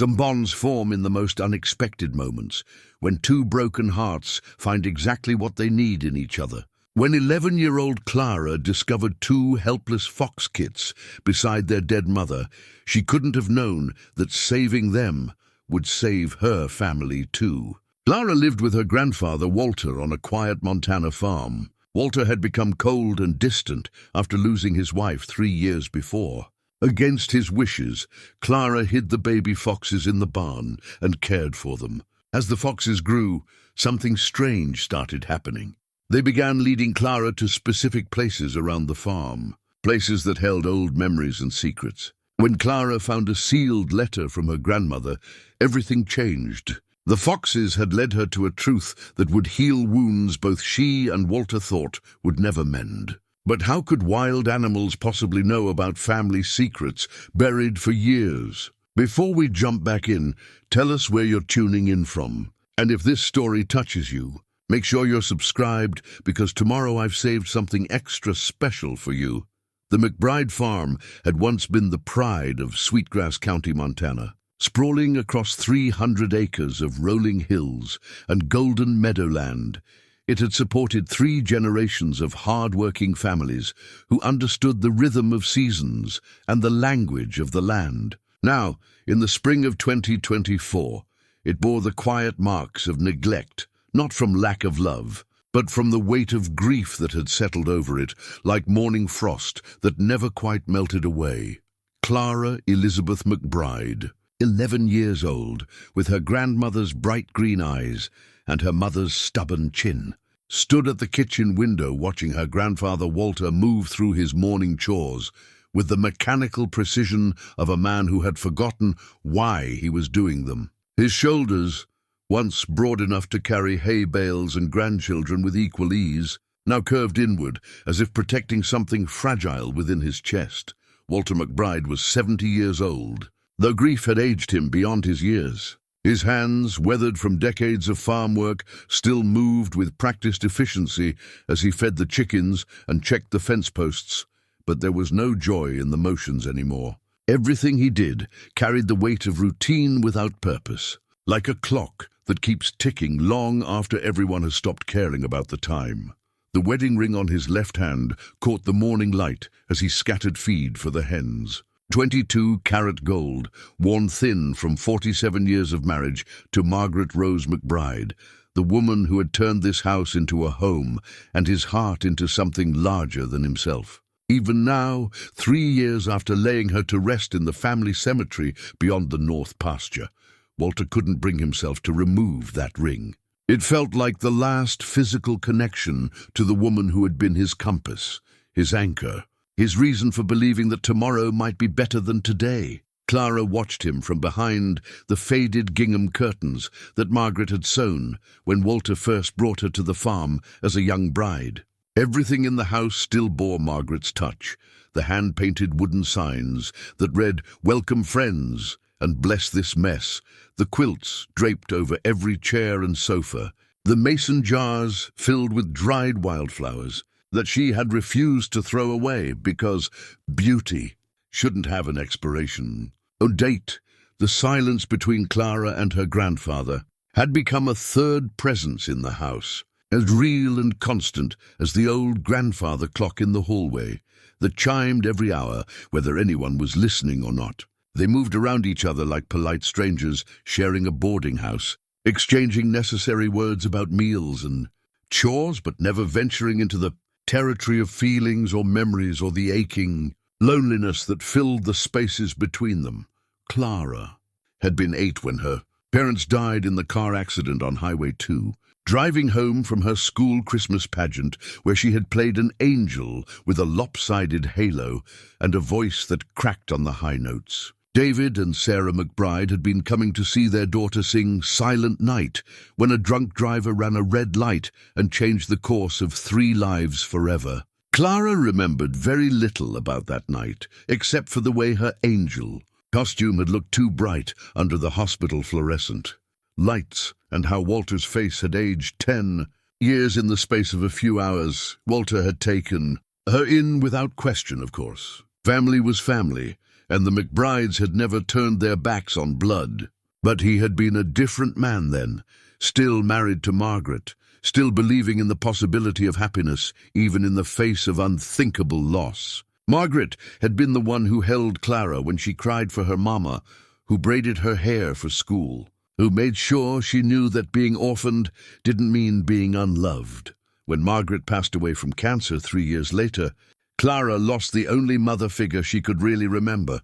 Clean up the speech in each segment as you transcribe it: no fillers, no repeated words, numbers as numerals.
Some bonds form in the most unexpected moments, when two broken hearts find exactly what they need in each other. When 11-year-old Clara discovered two helpless fox kits beside their dead mother, she couldn't have known that saving them would save her family too. Clara lived with her grandfather Walter on a quiet Montana farm. Walter had become cold and distant after losing his wife 3 years before. Against his wishes, Clara hid the baby foxes in the barn and cared for them. As the foxes grew, something strange started happening. They began leading Clara to specific places around the farm, places that held old memories and secrets. When Clara found a sealed letter from her grandmother, everything changed. The foxes had led her to a truth that would heal wounds both she and Walter thought would never mend. But how could wild animals possibly know about family secrets buried for years? Before we jump back in, tell us where you're tuning in from. And if this story touches you, make sure you're subscribed, because tomorrow I've saved something extra special for you. The McBride farm had once been the pride of Sweetgrass County, Montana. Sprawling across 300 acres of rolling hills and golden meadowland, it had supported 3 generations of hard-working families who understood the rhythm of seasons and the language of the land. Now, in the spring of 2024, it bore the quiet marks of neglect, not from lack of love, but from the weight of grief that had settled over it, like morning frost that never quite melted away. Clara Elizabeth McBride, 11 years old, with her grandmother's bright green eyes and her mother's stubborn chin, stood at the kitchen window watching her grandfather Walter move through his morning chores with the mechanical precision of a man who had forgotten why he was doing them. His shoulders, once broad enough to carry hay bales and grandchildren with equal ease, now curved inward as if protecting something fragile within his chest. Walter McBride was 70 years old, though grief had aged him beyond his years. His hands, weathered from decades of farm work, still moved with practiced efficiency as he fed the chickens and checked the fence posts, but there was no joy in the motions anymore. Everything he did carried the weight of routine without purpose, like a clock that keeps ticking long after everyone has stopped caring about the time. The wedding ring on his left hand caught the morning light as he scattered feed for the hens. 22-carat gold, worn thin from 47 years of marriage to Margaret Rose McBride, the woman who had turned this house into a home and his heart into something larger than himself. Even now, 3 years after laying her to rest in the family cemetery beyond the north pasture, Walter couldn't bring himself to remove that ring. It felt like the last physical connection to the woman who had been his compass, his anchor, his reason for believing that tomorrow might be better than today. Clara watched him from behind the faded gingham curtains that Margaret had sewn when Walter first brought her to the farm as a young bride. Everything in the house still bore Margaret's touch, the hand-painted wooden signs that read, "Welcome friends," and "Bless this mess," the quilts draped over every chair and sofa, the mason jars filled with dried wildflowers that she had refused to throw away because beauty shouldn't have an expiration. A date, the silence between Clara and her grandfather, had become a third presence in the house, as real and constant as the old grandfather clock in the hallway that chimed every hour, whether anyone was listening or not. They moved around each other like polite strangers sharing a boarding house, exchanging necessary words about meals and chores, but never venturing into the territory of feelings or memories or the aching loneliness that filled the spaces between them. Clara had been 8 when her parents died in the car accident on Highway 2, driving home from her school Christmas pageant where she had played an angel with a lopsided halo and a voice that cracked on the high notes. David and Sarah McBride had been coming to see their daughter sing Silent Night when a drunk driver ran a red light and changed the course of 3 lives forever. Clara remembered very little about that night, except for the way her angel costume had looked too bright under the hospital fluorescent lights, and how Walter's face had aged 10 years in the space of a few hours. Walter had taken her in without question, of course. Family was family, and the McBrides had never turned their backs on blood. But he had been a different man then, still married to Margaret, still believing in the possibility of happiness, even in the face of unthinkable loss. Margaret had been the one who held Clara when she cried for her mama, who braided her hair for school, who made sure she knew that being orphaned didn't mean being unloved. When Margaret passed away from cancer 3 years later, Clara lost the only mother figure she could really remember,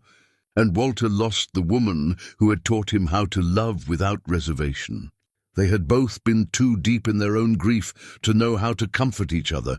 and Walter lost the woman who had taught him how to love without reservation. They had both been too deep in their own grief to know how to comfort each other,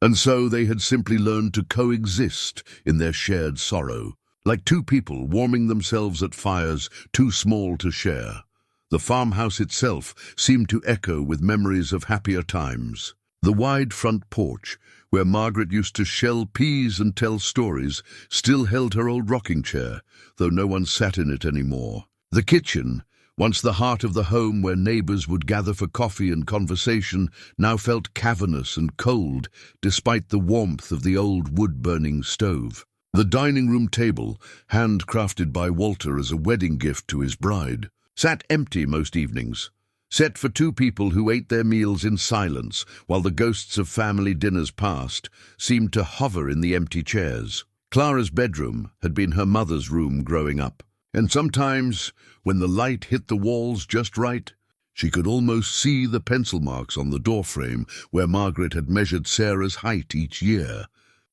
and so they had simply learned to coexist in their shared sorrow, like two people warming themselves at fires too small to share. The farmhouse itself seemed to echo with memories of happier times. The wide front porch, where Margaret used to shell peas and tell stories, still held her old rocking chair, though no one sat in it anymore. The kitchen, once the heart of the home where neighbors would gather for coffee and conversation, now felt cavernous and cold, despite the warmth of the old wood-burning stove. The dining room table, handcrafted by Walter as a wedding gift to his bride, sat empty most evenings, set for two people who ate their meals in silence while the ghosts of family dinners past seemed to hover in the empty chairs. Clara's bedroom had been her mother's room growing up, and sometimes, when the light hit the walls just right, she could almost see the pencil marks on the doorframe where Margaret had measured Sarah's height each year,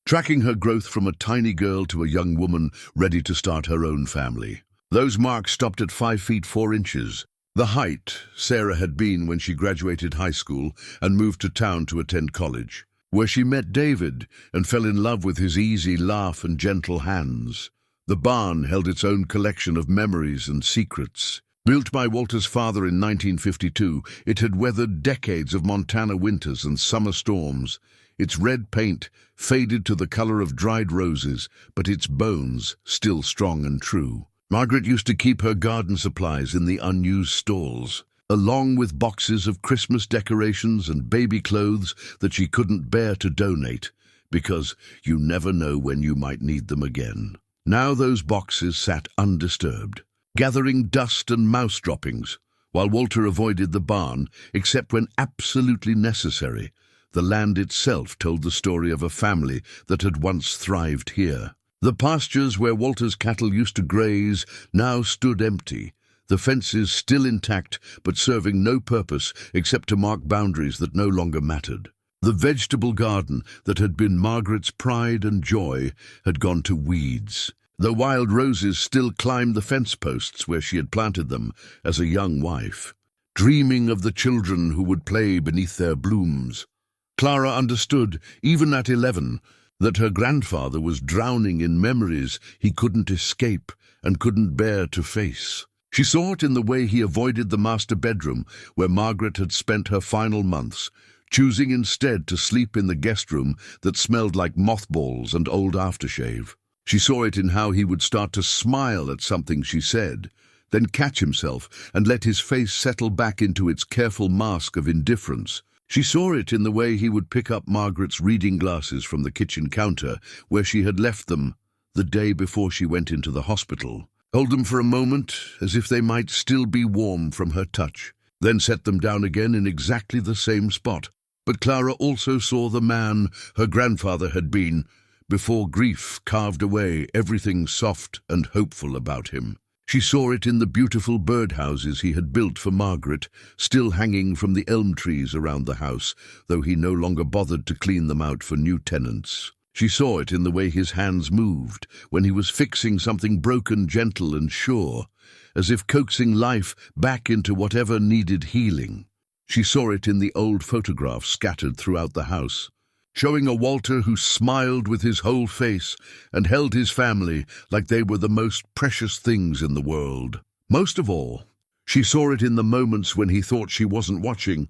tracking her growth from a tiny girl to a young woman ready to start her own family. Those marks stopped at 5 feet 4 inches, the height Sarah had been when she graduated high school and moved to town to attend college, where she met David and fell in love with his easy laugh and gentle hands. The barn held its own collection of memories and secrets. Built by Walter's father in 1952, it had weathered decades of Montana winters and summer storms. Its red paint faded to the color of dried roses, but its bones still strong and true. Margaret used to keep her garden supplies in the unused stalls, along with boxes of Christmas decorations and baby clothes that she couldn't bear to donate, because you never know when you might need them again. Now those boxes sat undisturbed, gathering dust and mouse droppings, while Walter avoided the barn, except when absolutely necessary. The land itself told the story of a family that had once thrived here. The pastures where Walter's cattle used to graze now stood empty, the fences still intact but serving no purpose except to mark boundaries that no longer mattered. The vegetable garden that had been Margaret's pride and joy had gone to weeds. The wild roses still climbed the fence posts where she had planted them as a young wife, dreaming of the children who would play beneath their blooms. Clara understood, even at 11, that her grandfather was drowning in memories he couldn't escape and couldn't bear to face. She saw it in the way he avoided the master bedroom where Margaret had spent her final months, choosing instead to sleep in the guest room that smelled like mothballs and old aftershave. She saw it in how he would start to smile at something she said, then catch himself and let his face settle back into its careful mask of indifference. She saw it in the way he would pick up Margaret's reading glasses from the kitchen counter where she had left them the day before she went into the hospital, hold them for a moment as if they might still be warm from her touch, then set them down again in exactly the same spot. But Clara also saw the man her grandfather had been before grief carved away everything soft and hopeful about him. She saw it in the beautiful birdhouses he had built for Margaret, still hanging from the elm trees around the house, though he no longer bothered to clean them out for new tenants. She saw it in the way his hands moved when he was fixing something broken, gentle and sure, as if coaxing life back into whatever needed healing. She saw it in the old photographs scattered throughout the house, showing a Walter who smiled with his whole face and held his family like they were the most precious things in the world. Most of all, she saw it in the moments when he thought she wasn't watching,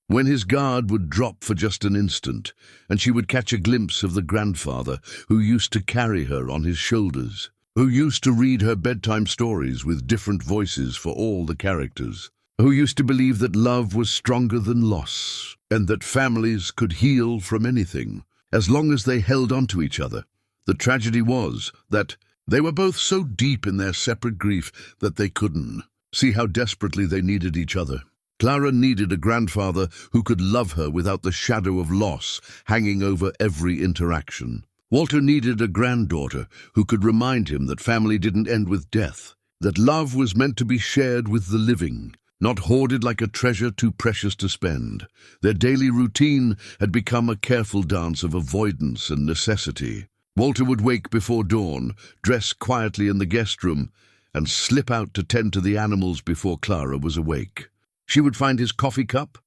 when his guard would drop for just an instant, and she would catch a glimpse of the grandfather who used to carry her on his shoulders, who used to read her bedtime stories with different voices for all the characters, who used to believe that love was stronger than loss, and that families could heal from anything, as long as they held on to each other. The tragedy was that, They were both so deep in their separate grief that they couldn't see how desperately they needed each other. Clara needed a grandfather who could love her without the shadow of loss hanging over every interaction. Walter needed a granddaughter who could remind him that family didn't end with death, that love was meant to be shared with the living, not hoarded like a treasure too precious to spend. Their daily routine had become a careful dance of avoidance and necessity. Walter would wake before dawn, dress quietly in the guest room, and slip out to tend to the animals before Clara was awake. She would find his coffee cup,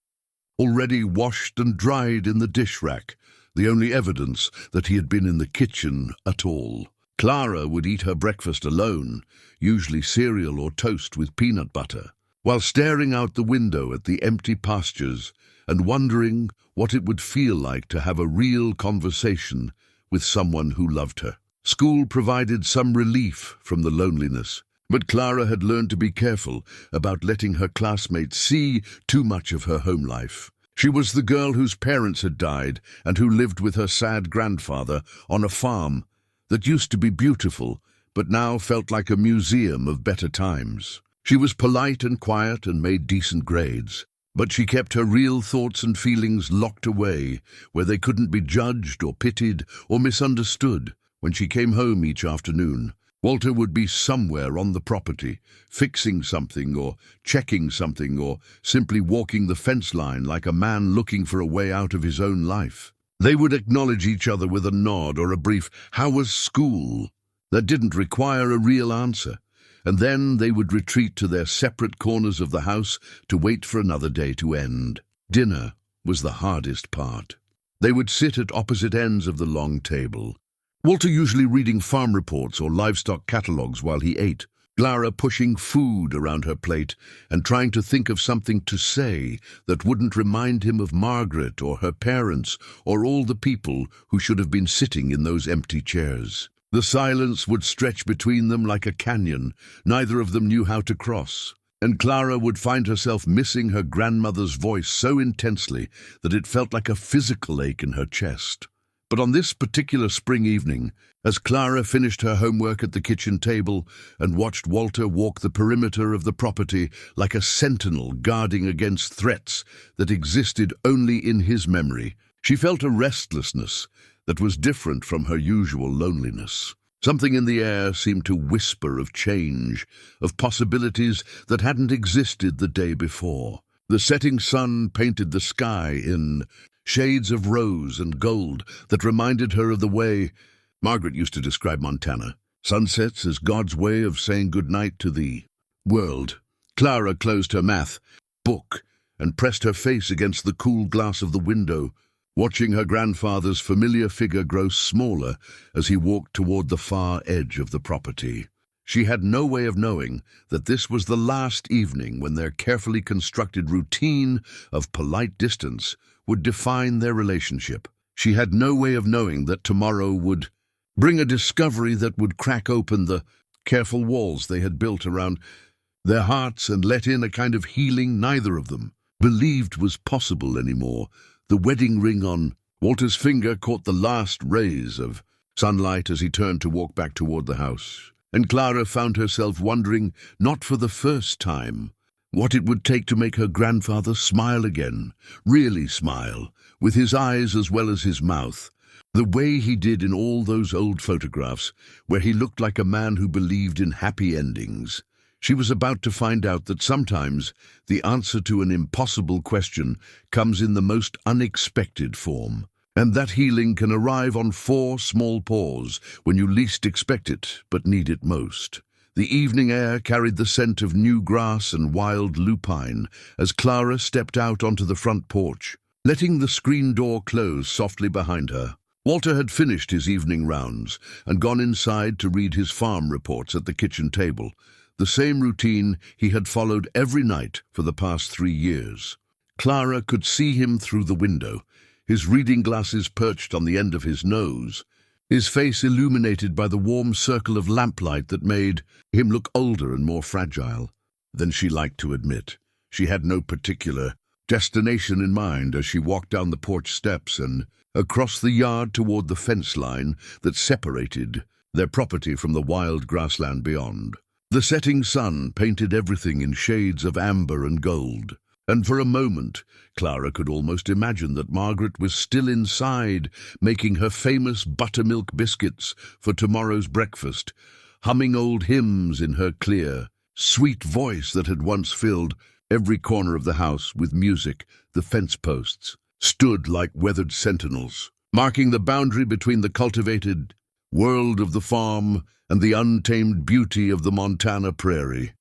already washed and dried in the dish rack, the only evidence that he had been in the kitchen at all. Clara would eat her breakfast alone, usually cereal or toast with peanut butter, while staring out the window at the empty pastures and wondering what it would feel like to have a real conversation with someone who loved her. School provided some relief from the loneliness, but Clara had learned to be careful about letting her classmates see too much of her home life. She was the girl whose parents had died and who lived with her sad grandfather on a farm that used to be beautiful, but now felt like a museum of better times. She was polite and quiet and made decent grades, but she kept her real thoughts and feelings locked away where they couldn't be judged or pitied or misunderstood. When she came home each afternoon, Walter would be somewhere on the property, fixing something or checking something or simply walking the fence line like a man looking for a way out of his own life. They would acknowledge each other with a nod or a brief "How was school?" that didn't require a real answer, and then they would retreat to their separate corners of the house to wait for another day to end. Dinner was the hardest part. They would sit at opposite ends of the long table, Walter usually reading farm reports or livestock catalogues while he ate, Clara pushing food around her plate and trying to think of something to say that wouldn't remind him of Margaret or her parents or all the people who should have been sitting in those empty chairs. The silence would stretch between them like a canyon neither of them knew how to cross, and Clara would find herself missing her grandmother's voice so intensely that it felt like a physical ache in her chest. But on this particular spring evening, as Clara finished her homework at the kitchen table and watched Walter walk the perimeter of the property like a sentinel guarding against threats that existed only in his memory, she felt a restlessness that was different from her usual loneliness. Something in the air seemed to whisper of change, of possibilities that hadn't existed the day before. The setting sun painted the sky in shades of rose and gold that reminded her of the way Margaret used to describe Montana. Sunsets as God's way of saying goodnight to the world. Clara closed her math book and pressed her face against the cool glass of the window, watching her grandfather's familiar figure grow smaller as he walked toward the far edge of the property. She had no way of knowing that this was the last evening when their carefully constructed routine of polite distance would define their relationship. She had no way of knowing that tomorrow would bring a discovery that would crack open the careful walls they had built around their hearts and let in a kind of healing neither of them believed was possible anymore. The wedding ring on Walter's finger caught the last rays of sunlight as he turned to walk back toward the house, and Clara found herself wondering, not for the first time, what it would take to make her grandfather smile again, really smile, with his eyes as well as his mouth, the way he did in all those old photographs where he looked like a man who believed in happy endings. She was about to find out that sometimes the answer to an impossible question comes in the most unexpected form, and that healing can arrive on 4 small paws when you least expect it but need it most. The evening air carried the scent of new grass and wild lupine as Clara stepped out onto the front porch, letting the screen door close softly behind her. Walter had finished his evening rounds and gone inside to read his farm reports at the kitchen table, the same routine he had followed every night for the past 3 years. Clara could see him through the window, his reading glasses perched on the end of his nose, his face illuminated by the warm circle of lamplight that made him look older and more fragile than she liked to admit. She had no particular destination in mind as she walked down the porch steps and across the yard toward the fence line that separated their property from the wild grassland beyond. The setting sun painted everything in shades of amber and gold, and for a moment Clara could almost imagine that Margaret was still inside, making her famous buttermilk biscuits for tomorrow's breakfast, humming old hymns in her clear, sweet voice that had once filled every corner of the house with music. The fence posts stood like weathered sentinels, marking the boundary between the cultivated world of the farm and the untamed beauty of the Montana prairie.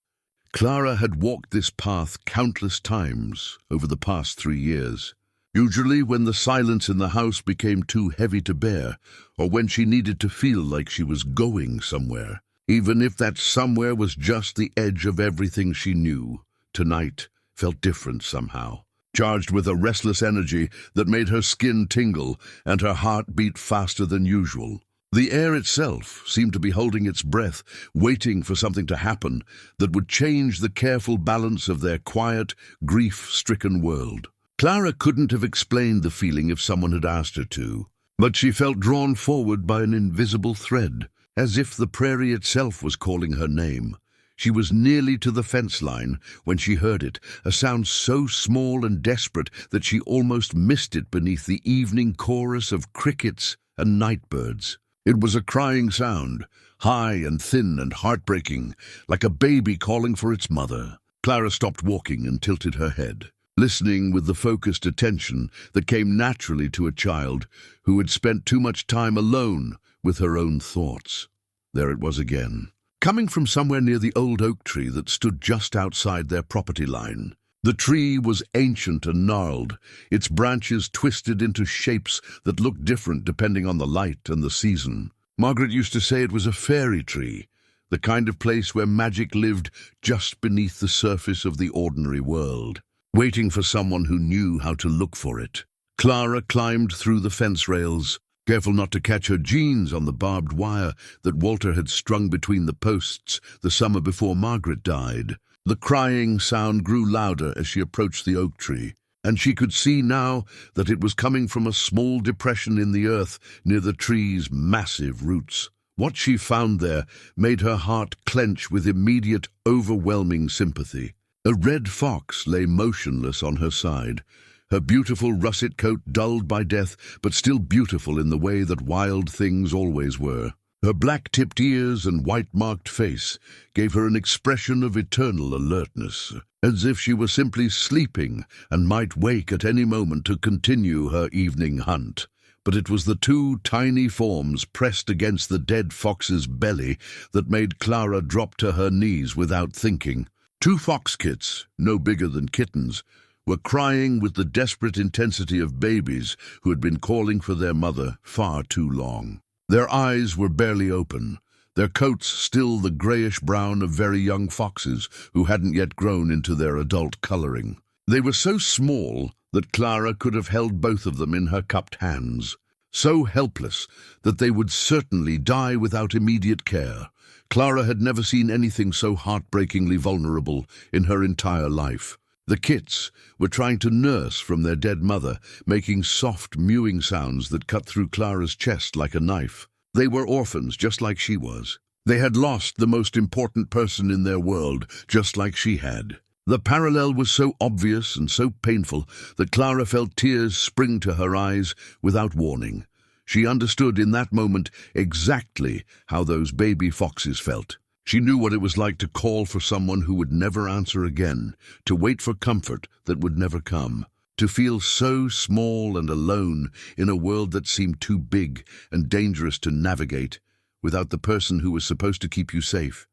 Clara had walked this path countless times over the past 3 years, usually when the silence in the house became too heavy to bear, or when she needed to feel like she was going somewhere, even if that somewhere was just the edge of everything she knew. Tonight felt different somehow, charged with a restless energy that made her skin tingle and her heart beat faster than usual. The air itself seemed to be holding its breath, waiting for something to happen that would change the careful balance of their quiet, grief-stricken world. Clara couldn't have explained the feeling if someone had asked her to, but she felt drawn forward by an invisible thread, as if the prairie itself was calling her name. She was nearly to the fence line when she heard it, a sound so small and desperate that she almost missed it beneath the evening chorus of crickets and nightbirds. It was a crying sound, high and thin and heartbreaking, like a baby calling for its mother. Clara stopped walking and tilted her head, listening with the focused attention that came naturally to a child who had spent too much time alone with her own thoughts. There it was again, coming from somewhere near the old oak tree that stood just outside their property line. The tree was ancient and gnarled, its branches twisted into shapes that looked different depending on the light and the season. Margaret used to say it was a fairy tree, the kind of place where magic lived just beneath the surface of the ordinary world, waiting for someone who knew how to look for it. Clara climbed through the fence rails, careful not to catch her jeans on the barbed wire that Walter had strung between the posts the summer before Margaret died. The crying sound grew louder as she approached the oak tree, and she could see now that it was coming from a small depression in the earth near the tree's massive roots. What she found there made her heart clench with immediate, overwhelming sympathy. A red fox lay motionless on her side, her beautiful russet coat dulled by death, but still beautiful in the way that wild things always were. Her black-tipped ears and white-marked face gave her an expression of eternal alertness, as if she were simply sleeping and might wake at any moment to continue her evening hunt. But it was the two tiny forms pressed against the dead fox's belly that made Clara drop to her knees without thinking. 2 fox kits, no bigger than kittens, were crying with the desperate intensity of babies who had been calling for their mother far too long. Their eyes were barely open, their coats still the grayish-brown of very young foxes who hadn't yet grown into their adult coloring. They were so small that Clara could have held both of them in her cupped hands, so helpless that they would certainly die without immediate care. Clara had never seen anything so heartbreakingly vulnerable in her entire life. The kits were trying to nurse from their dead mother, making soft, mewing sounds that cut through Clara's chest like a knife. They were orphans, just like she was. They had lost the most important person in their world, just like she had. The parallel was so obvious and so painful that Clara felt tears spring to her eyes without warning. She understood in that moment exactly how those baby foxes felt. She knew what it was like to call for someone who would never answer again, to wait for comfort that would never come, to feel so small and alone in a world that seemed too big and dangerous to navigate, without the person who was supposed to keep you safe,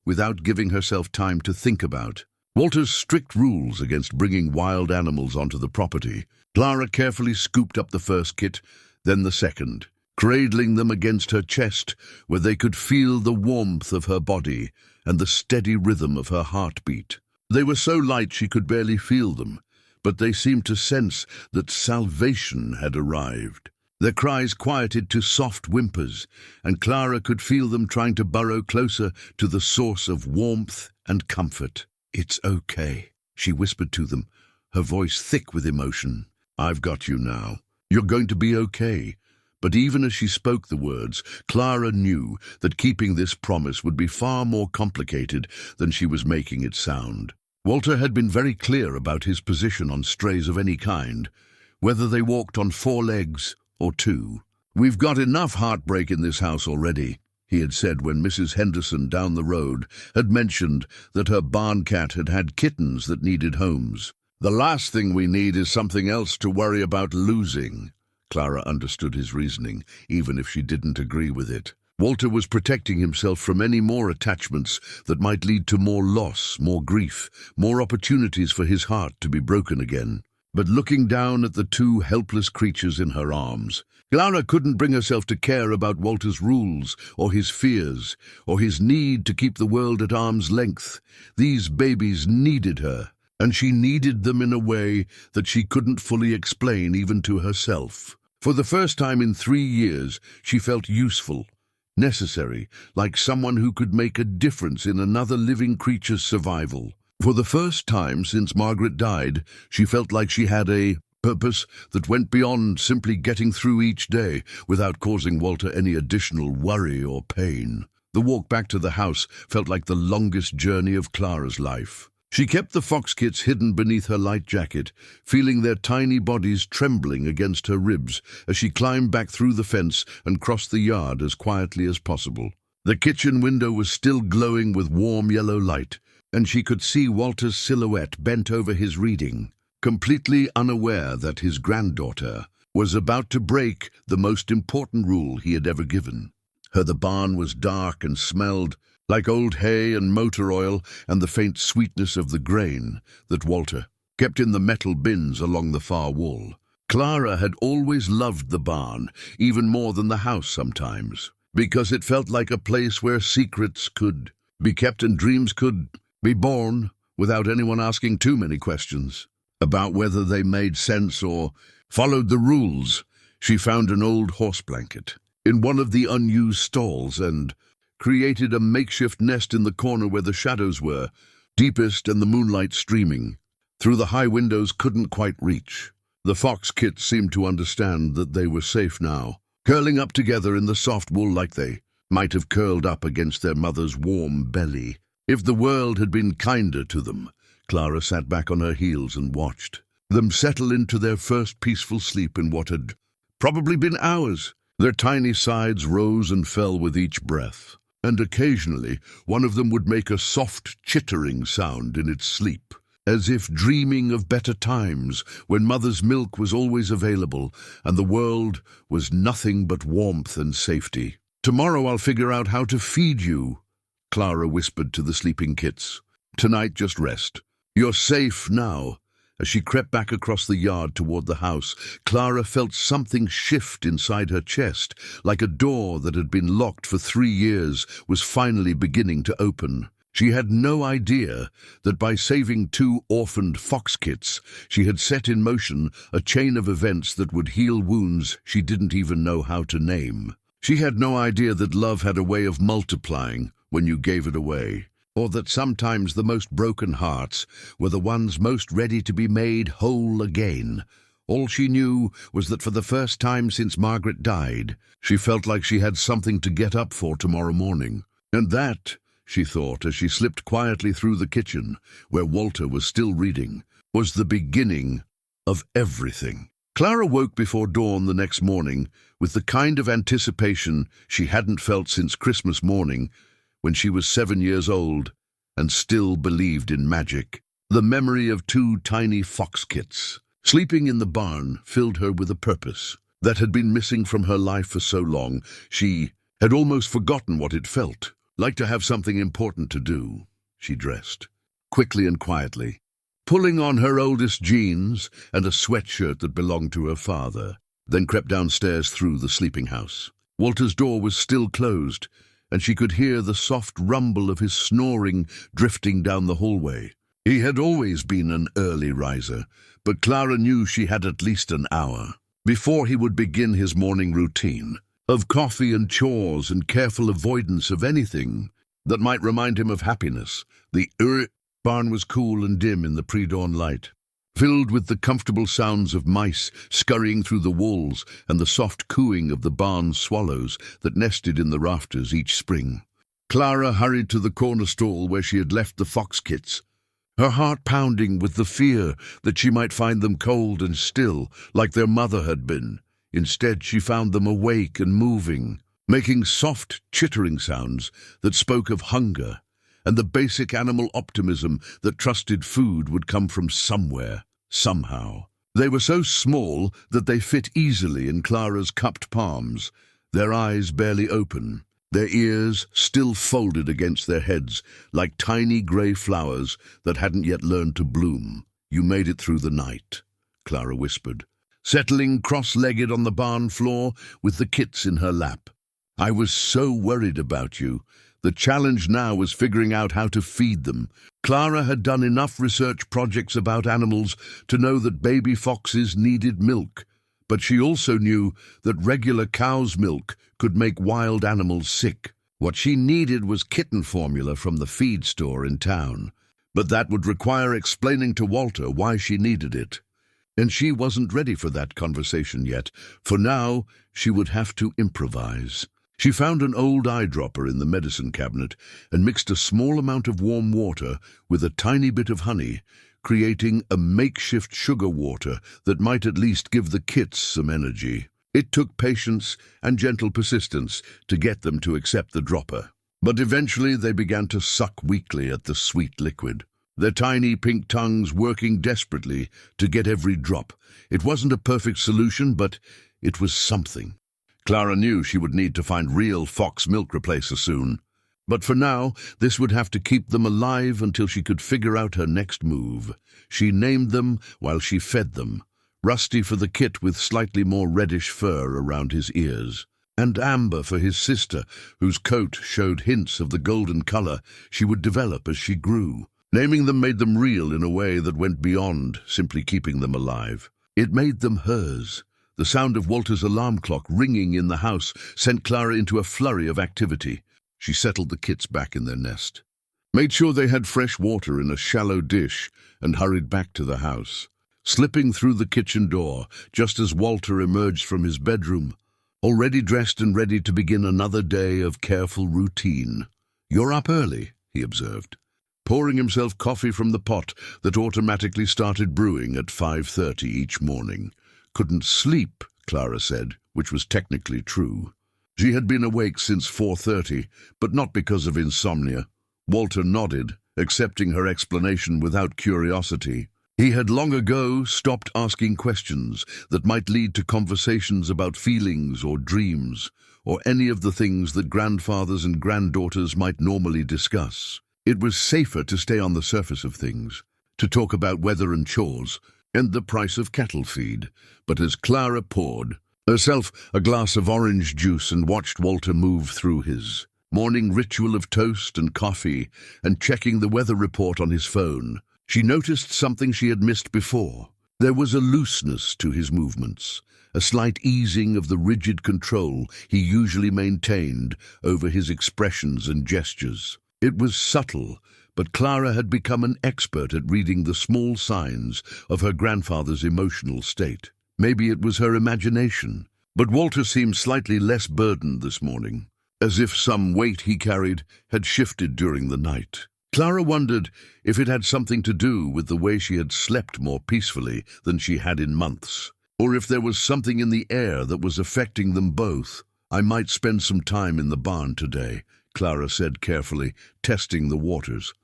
without giving herself time to think about Walter's strict rules against bringing wild animals onto the property. Clara carefully scooped up the first kit, then the second, cradling them against her chest where they could feel the warmth of her body and the steady rhythm of her heartbeat. They were so light she could barely feel them, but they seemed to sense that salvation had arrived. Their cries quieted to soft whimpers, and Clara could feel them trying to burrow closer to the source of warmth and comfort. "It's okay," she whispered to them, her voice thick with emotion. "I've got you now. You're going to be okay. But even as she spoke the words, Clara knew that keeping this promise would be far more complicated than she was making it sound. Walter had been very clear about his position on strays of any kind, whether they walked on 4 legs or 2. "We've got enough heartbreak in this house already," he had said when Mrs. Henderson down the road had mentioned that her barn cat had had kittens that needed homes. "The last thing we need is something else to worry about losing." Clara understood his reasoning, even if she didn't agree with it. Walter was protecting himself from any more attachments that might lead to more loss, more grief, more opportunities for his heart to be broken again. But looking down at the 2 helpless creatures in her arms, Clara couldn't bring herself to care about Walter's rules, or his fears, or his need to keep the world at arm's length. These babies needed her, and she needed them in a way that she couldn't fully explain even to herself. For the first time in 3 years, she felt useful, necessary, like someone who could make a difference in another living creature's survival. For the first time since Margaret died, she felt like she had a purpose that went beyond simply getting through each day without causing Walter any additional worry or pain. The walk back to the house felt like the longest journey of Clara's life. She kept the fox kits hidden beneath her light jacket, feeling their tiny bodies trembling against her ribs as she climbed back through the fence and crossed the yard as quietly as possible. The kitchen window was still glowing with warm yellow light, and she could see Walter's silhouette bent over his reading, completely unaware that his granddaughter was about to break the most important rule he had ever given her. The barn was dark and smelled like old hay and motor oil and the faint sweetness of the grain that Walter kept in the metal bins along the far wall. Clara had always loved the barn, even more than the house sometimes, because it felt like a place where secrets could be kept and dreams could be born without anyone asking too many questions about whether they made sense or followed the rules. She found an old horse blanket in one of the unused stalls and created a makeshift nest in the corner where the shadows were deepest and the moonlight streaming through the high windows couldn't quite reach. The fox kits seemed to understand that they were safe now, curling up together in the soft wool like they might have curled up against their mother's warm belly. If the world had been kinder to them, Clara sat back on her heels and watched them settle into their first peaceful sleep in what had probably been hours. Their tiny sides rose and fell with each breath, and occasionally one of them would make a soft chittering sound in its sleep, as if dreaming of better times when mother's milk was always available and the world was nothing but warmth and safety. "Tomorrow I'll figure out how to feed you," Clara whispered to the sleeping kits. "Tonight just rest. You're safe now." As she crept back across the yard toward the house, Clara felt something shift inside her chest, like a door that had been locked for 3 years was finally beginning to open. She had no idea that by saving 2 orphaned fox kits, she had set in motion a chain of events that would heal wounds she didn't even know how to name. She had no idea that love had a way of multiplying when you gave it away, or that sometimes the most broken hearts were the ones most ready to be made whole again. All she knew was that for the first time since Margaret died, she felt like she had something to get up for tomorrow morning. And that, she thought as she slipped quietly through the kitchen, where Walter was still reading, was the beginning of everything. Clara woke before dawn the next morning with the kind of anticipation she hadn't felt since Christmas morning, when she was 7 years old and still believed in magic. The memory of 2 tiny fox kits sleeping in the barn filled her with a purpose that had been missing from her life for so long. She had almost forgotten what it felt like to have something important to do. She dressed quickly and quietly, pulling on her oldest jeans and a sweatshirt that belonged to her father, then crept downstairs through the sleeping house. Walter's door was still closed, and she could hear the soft rumble of his snoring drifting down the hallway. He had always been an early riser, but Clara knew she had at least an hour before he would begin his morning routine of coffee and chores and careful avoidance of anything that might remind him of happiness. The barn was cool and dim in the pre-dawn light, filled with the comfortable sounds of mice scurrying through the walls and the soft cooing of the barn swallows that nested in the rafters each spring. Clara hurried to the corner stall where she had left the fox kits, her heart pounding with the fear that she might find them cold and still, like their mother had been. Instead, she found them awake and moving, making soft, chittering sounds that spoke of hunger and the basic animal optimism that trusted food would come from somewhere, somehow. They were so small that they fit easily in Clara's cupped palms, their eyes barely open, their ears still folded against their heads like tiny grey flowers that hadn't yet learned to bloom. "You made it through the night," Clara whispered, settling cross-legged on the barn floor with the kits in her lap. "I was so worried about you. The challenge now was figuring out how to feed them." Clara had done enough research projects about animals to know that baby foxes needed milk, but she also knew that regular cow's milk could make wild animals sick. What she needed was kitten formula from the feed store in town, but that would require explaining to Walter why she needed it. And she wasn't ready for that conversation yet. For now, she would have to improvise. She found an old eyedropper in the medicine cabinet and mixed a small amount of warm water with a tiny bit of honey, creating a makeshift sugar water that might at least give the kits some energy. It took patience and gentle persistence to get them to accept the dropper. But eventually they began to suck weakly at the sweet liquid, their tiny pink tongues working desperately to get every drop. It wasn't a perfect solution, but it was something. Clara knew she would need to find real fox milk replacer soon. But for now, this would have to keep them alive until she could figure out her next move. She named them while she fed them. Rusty for the kit with slightly more reddish fur around his ears, and Amber for his sister, whose coat showed hints of the golden color she would develop as she grew. Naming them made them real in a way that went beyond simply keeping them alive. It made them hers. The sound of Walter's alarm clock ringing in the house sent Clara into a flurry of activity. She settled the kits back in their nest, made sure they had fresh water in a shallow dish, and hurried back to the house, slipping through the kitchen door just as Walter emerged from his bedroom, already dressed and ready to begin another day of careful routine. "You're up early," he observed, pouring himself coffee from the pot that automatically started brewing at 5:30 each morning. "Couldn't sleep," Clara said, which was technically true. She had been awake since 4:30, but not because of insomnia. Walter nodded, accepting her explanation without curiosity. He had long ago stopped asking questions that might lead to conversations about feelings or dreams, or any of the things that grandfathers and granddaughters might normally discuss. It was safer to stay on the surface of things, to talk about weather and chores, and the price of cattle feed. But as Clara poured herself a glass of orange juice and watched Walter move through his morning ritual of toast and coffee and checking the weather report on his phone, she noticed something she had missed before. There was a looseness to his movements, a slight easing of the rigid control he usually maintained over his expressions and gestures. It was subtle, but Clara had become an expert at reading the small signs of her grandfather's emotional state. Maybe it was her imagination, but Walter seemed slightly less burdened this morning, as if some weight he carried had shifted during the night. Clara wondered if it had something to do with the way she had slept more peacefully than she had in months, or if there was something in the air that was affecting them both. "I might spend some time in the barn today," Clara said carefully, testing the waters.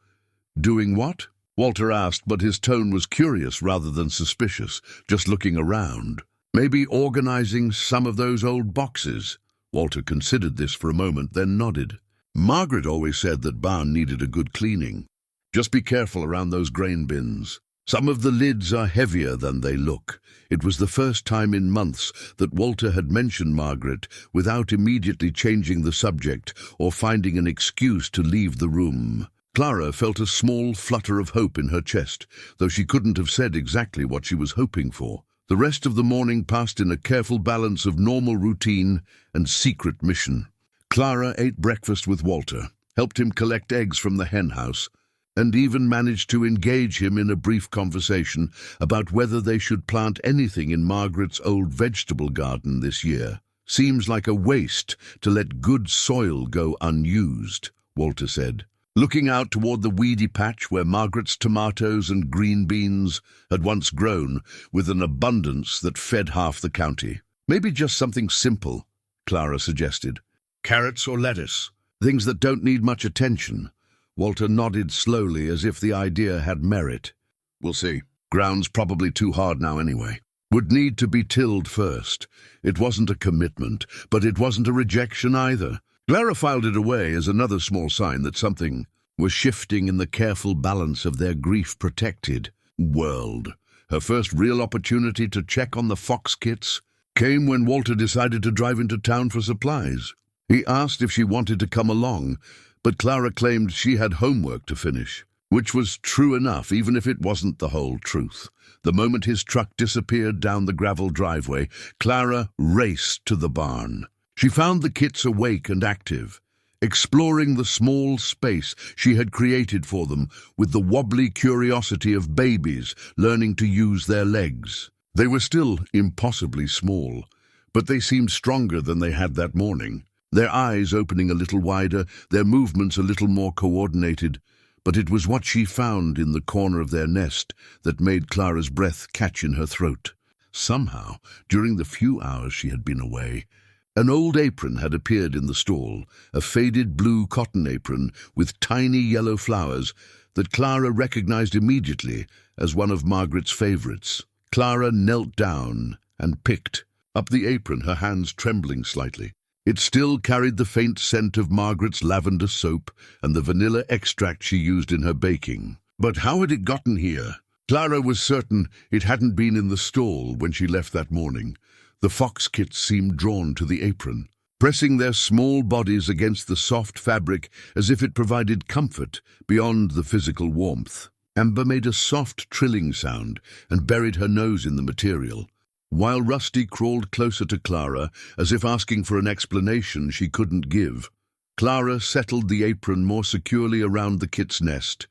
"Doing what?" Walter asked, but his tone was curious rather than suspicious, just looking around. "Maybe organizing some of those old boxes." Walter considered this for a moment, then nodded. "Margaret always said that barn needed a good cleaning. Just be careful around those grain bins. Some of the lids are heavier than they look." It was the first time in months that Walter had mentioned Margaret without immediately changing the subject or finding an excuse to leave the room. Clara felt a small flutter of hope in her chest, though she couldn't have said exactly what she was hoping for. The rest of the morning passed in a careful balance of normal routine and secret mission. Clara ate breakfast with Walter, helped him collect eggs from the hen house, and even managed to engage him in a brief conversation about whether they should plant anything in Margaret's old vegetable garden this year. "Seems like a waste to let good soil go unused," Walter said, looking out toward the weedy patch where Margaret's tomatoes and green beans had once grown with an abundance that fed half the county. "Maybe just something simple," Clara suggested. "Carrots or lettuce. Things that don't need much attention." Walter nodded slowly as if the idea had merit. "We'll see. Ground's probably too hard now anyway. Would need to be tilled first." It wasn't a commitment, but it wasn't a rejection either. Clara filed it away as another small sign that something was shifting in the careful balance of their grief-protected world. Her first real opportunity to check on the fox kits came when Walter decided to drive into town for supplies. He asked if she wanted to come along, but Clara claimed she had homework to finish, which was true enough even if it wasn't the whole truth. The moment his truck disappeared down the gravel driveway, Clara raced to the barn. She found the kits awake and active, exploring the small space she had created for them with the wobbly curiosity of babies learning to use their legs. They were still impossibly small, but they seemed stronger than they had that morning. Their eyes opening a little wider, their movements a little more coordinated, but it was what she found in the corner of their nest that made Clara's breath catch in her throat. Somehow, during the few hours she had been away, an old apron had appeared in the stall, a faded blue cotton apron with tiny yellow flowers that Clara recognized immediately as one of Margaret's favorites. Clara knelt down and picked up the apron, her hands trembling slightly. It still carried the faint scent of Margaret's lavender soap and the vanilla extract she used in her baking. But how had it gotten here? Clara was certain it hadn't been in the stall when she left that morning. The fox kits seemed drawn to the apron, pressing their small bodies against the soft fabric as if it provided comfort beyond the physical warmth. Amber made a soft trilling sound and buried her nose in the material, while Rusty crawled closer to Clara as if asking for an explanation she couldn't give. Clara settled the apron more securely around the kit's nest,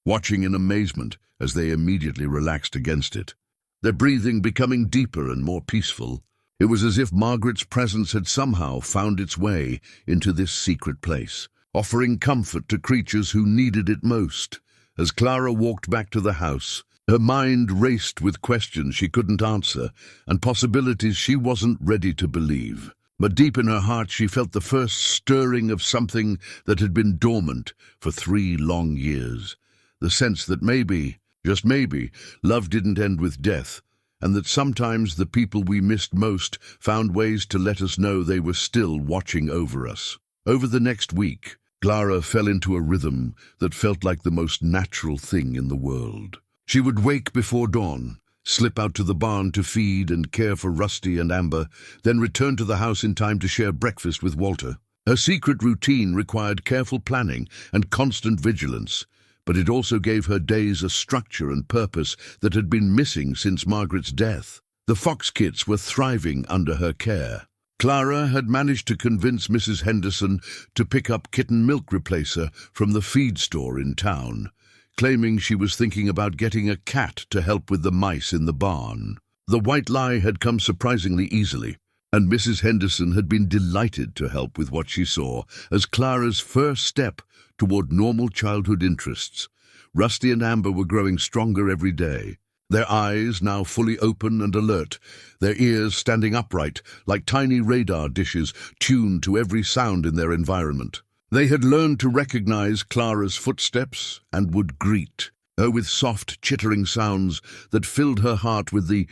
watching in amazement as they immediately relaxed against it, their breathing becoming deeper and more peaceful. It was as if Margaret's presence had somehow found its way into this secret place, offering comfort to creatures who needed it most. As Clara walked back to the house, her mind raced with questions she couldn't answer and possibilities she wasn't ready to believe. But deep in her heart she felt the first stirring of something that had been dormant for 3 long years. The sense that maybe, just maybe, love didn't end with death, and that sometimes the people we missed most found ways to let us know they were still watching over us. Over the next week, Clara fell into a rhythm that felt like the most natural thing in the world. She would wake before dawn, slip out to the barn to feed and care for Rusty and Amber, then return to the house in time to share breakfast with Walter. Her secret routine required careful planning and constant vigilance, but it also gave her days a structure and purpose that had been missing since Margaret's death. The fox kits were thriving under her care. Clara had managed to convince Mrs. Henderson to pick up kitten milk replacer from the feed store in town, claiming she was thinking about getting a cat to help with the mice in the barn. The white lie had come surprisingly easily, and Mrs. Henderson had been delighted to help with what she saw as Clara's first step toward normal childhood interests. Rusty and Amber were growing stronger every day, their eyes now fully open and alert, their ears standing upright like tiny radar dishes tuned to every sound in their environment. They had learned to recognize Clara's footsteps and would greet her with soft, chittering sounds that filled her heart with the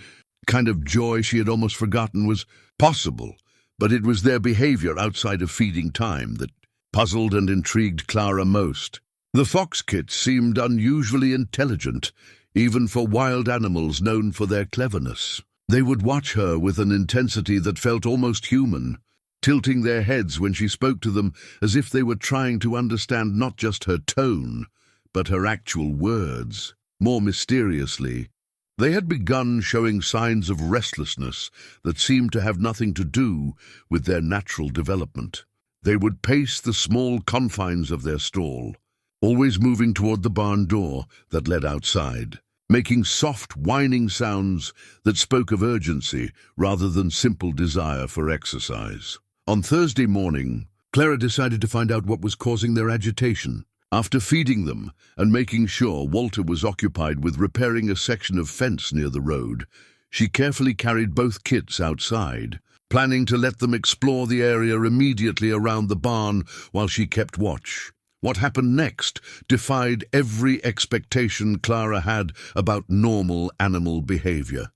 kind of joy she had almost forgotten was possible. But it was their behavior outside of feeding time that puzzled and intrigued Clara most. The fox kits seemed unusually intelligent, even for wild animals known for their cleverness. They would watch her with an intensity that felt almost human, tilting their heads when she spoke to them as if they were trying to understand not just her tone, but her actual words. More mysteriously, they had begun showing signs of restlessness that seemed to have nothing to do with their natural development. They would pace the small confines of their stall, always moving toward the barn door that led outside, making soft, whining sounds that spoke of urgency rather than simple desire for exercise. On Thursday morning, Clara decided to find out what was causing their agitation. After feeding them and making sure Walter was occupied with repairing a section of fence near the road, she carefully carried both kits outside, planning to let them explore the area immediately around the barn while she kept watch. What happened next defied every expectation Clara had about normal animal behavior.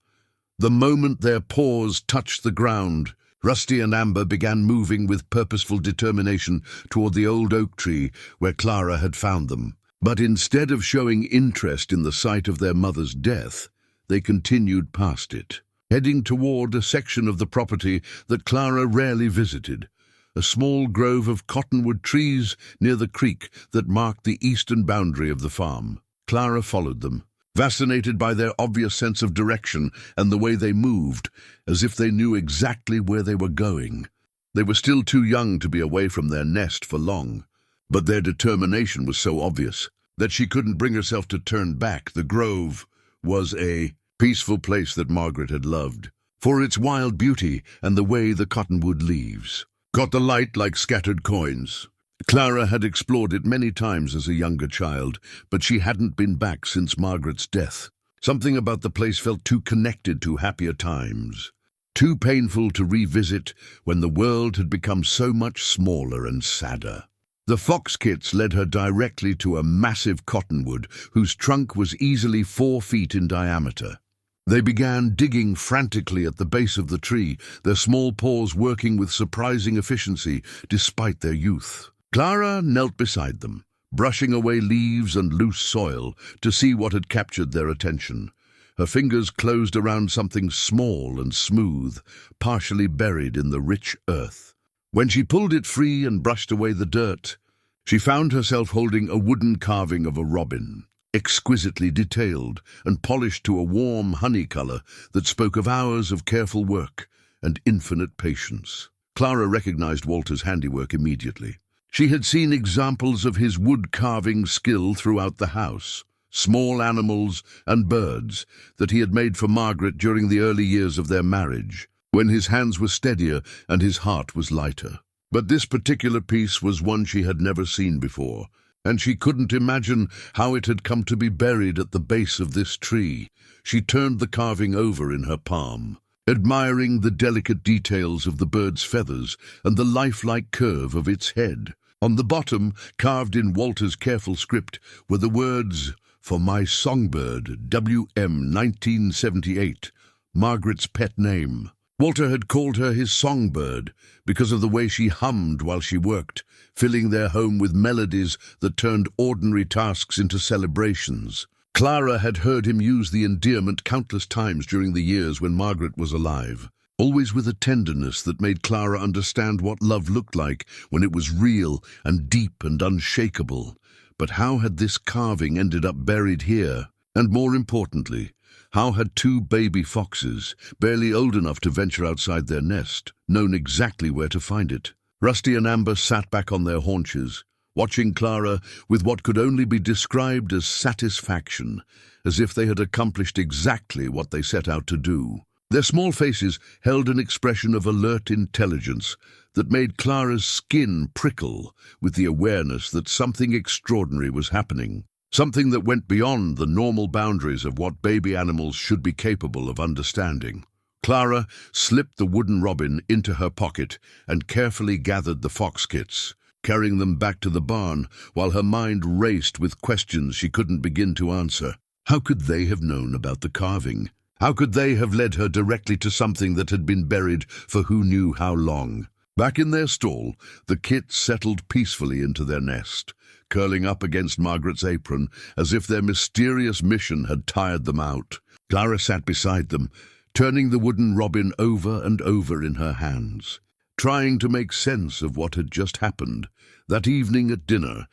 The moment their paws touched the ground, Rusty and Amber began moving with purposeful determination toward the old oak tree where Clara had found them. But instead of showing interest in the sight of their mother's death, they continued past it, heading toward a section of the property that Clara rarely visited, a small grove of cottonwood trees near the creek that marked the eastern boundary of the farm. Clara followed them, fascinated by their obvious sense of direction and the way they moved, as if they knew exactly where they were going. They were still too young to be away from their nest for long, but their determination was so obvious that she couldn't bring herself to turn back. The grove was a peaceful place that Margaret had loved, for its wild beauty and the way the cottonwood leaves caught the light like scattered coins. Clara had explored it many times as a younger child, but she hadn't been back since Margaret's death. Something about the place felt too connected to happier times, too painful to revisit when the world had become so much smaller and sadder. The fox kits led her directly to a massive cottonwood whose trunk was easily 4 feet in diameter. They began digging frantically at the base of the tree, their small paws working with surprising efficiency despite their youth. Clara knelt beside them, brushing away leaves and loose soil to see what had captured their attention. Her fingers closed around something small and smooth, partially buried in the rich earth. When she pulled it free and brushed away the dirt, she found herself holding a wooden carving of a robin, exquisitely detailed and polished to a warm honey color that spoke of hours of careful work and infinite patience. Clara recognized Walter's handiwork immediately. She had seen examples of his wood-carving skill throughout the house, small animals and birds that he had made for Margaret during the early years of their marriage, when his hands were steadier and his heart was lighter. But this particular piece was one she had never seen before, and she couldn't imagine how it had come to be buried at the base of this tree. She turned the carving over in her palm, admiring the delicate details of the bird's feathers and the lifelike curve of its head. On the bottom, carved in Walter's careful script, were the words, "For my songbird, W.M. 1978, Margaret's pet name." Walter had called her his songbird because of the way she hummed while she worked, filling their home with melodies that turned ordinary tasks into celebrations. Clara had heard him use the endearment countless times during the years when Margaret was alive, always with a tenderness that made Clara understand what love looked like when it was real and deep and unshakable. But how had this carving ended up buried here? And more importantly, how had 2 baby foxes, barely old enough to venture outside their nest, known exactly where to find it? Rusty and Amber sat back on their haunches, watching Clara with what could only be described as satisfaction, as if they had accomplished exactly what they set out to do. Their small faces held an expression of alert intelligence that made Clara's skin prickle with the awareness that something extraordinary was happening. Something that went beyond the normal boundaries of what baby animals should be capable of understanding. Clara slipped the wooden robin into her pocket and carefully gathered the fox kits, carrying them back to the barn while her mind raced with questions she couldn't begin to answer. How could they have known about the carving? How could they have led her directly to something that had been buried for who knew how long? Back in their stall, the kits settled peacefully into their nest, curling up against Margaret's apron as if their mysterious mission had tired them out. Clara sat beside them, turning the wooden robin over and over in her hands, trying to make sense of what had just happened. That evening at dinner,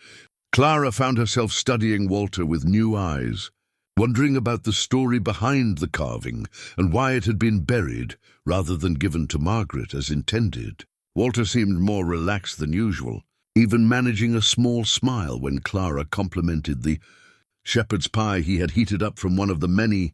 Clara found herself studying Walter with new eyes, wondering about the story behind the carving and why it had been buried rather than given to Margaret as intended. Walter seemed more relaxed than usual, even managing a small smile when Clara complimented the shepherd's pie he had heated up from one of the many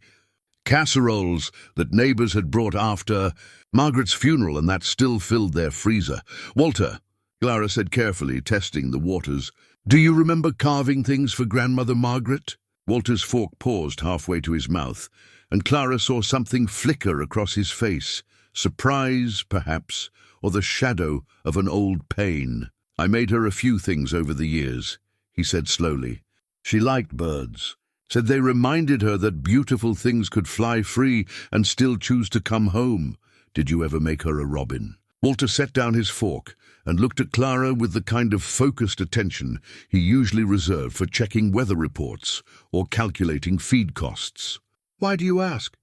casseroles that neighbours had brought after Margaret's funeral, and that still filled their freezer. "Walter," Clara said carefully, testing the waters, "do you remember carving things for Grandmother Margaret?" Walter's fork paused halfway to his mouth, and Clara saw something flicker across his face. Surprise, perhaps, or the shadow of an old pain. "I made her a few things over the years," he said slowly. "She liked birds. Said they reminded her that beautiful things could fly free and still choose to come home. Did you ever make her a robin?" Walter set down his fork and looked at Clara with the kind of focused attention he usually reserved for checking weather reports or calculating feed costs. "Why do you ask?"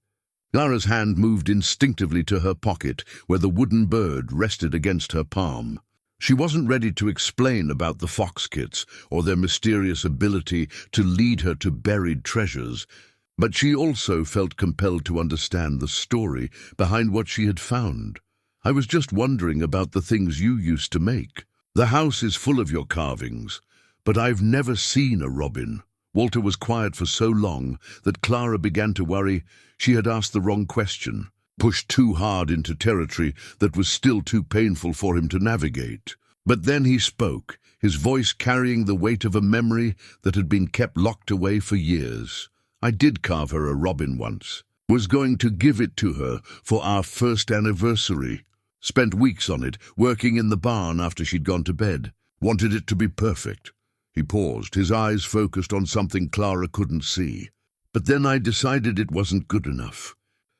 Clara's hand moved instinctively to her pocket, where the wooden bird rested against her palm. She wasn't ready to explain about the fox kits or their mysterious ability to lead her to buried treasures, but she also felt compelled to understand the story behind what she had found. "I was just wondering about the things you used to make. The house is full of your carvings, but I've never seen a robin." Walter was quiet for so long that Clara began to worry she had asked the wrong question, pushed too hard into territory that was still too painful for him to navigate. But then he spoke, his voice carrying the weight of a memory that had been kept locked away for years. "I did carve her a robin once. Was going to give it to her for our first anniversary. Spent weeks on it, working in the barn after she'd gone to bed. Wanted it to be perfect." He paused, his eyes focused on something Clara couldn't see. "But then I decided it wasn't good enough.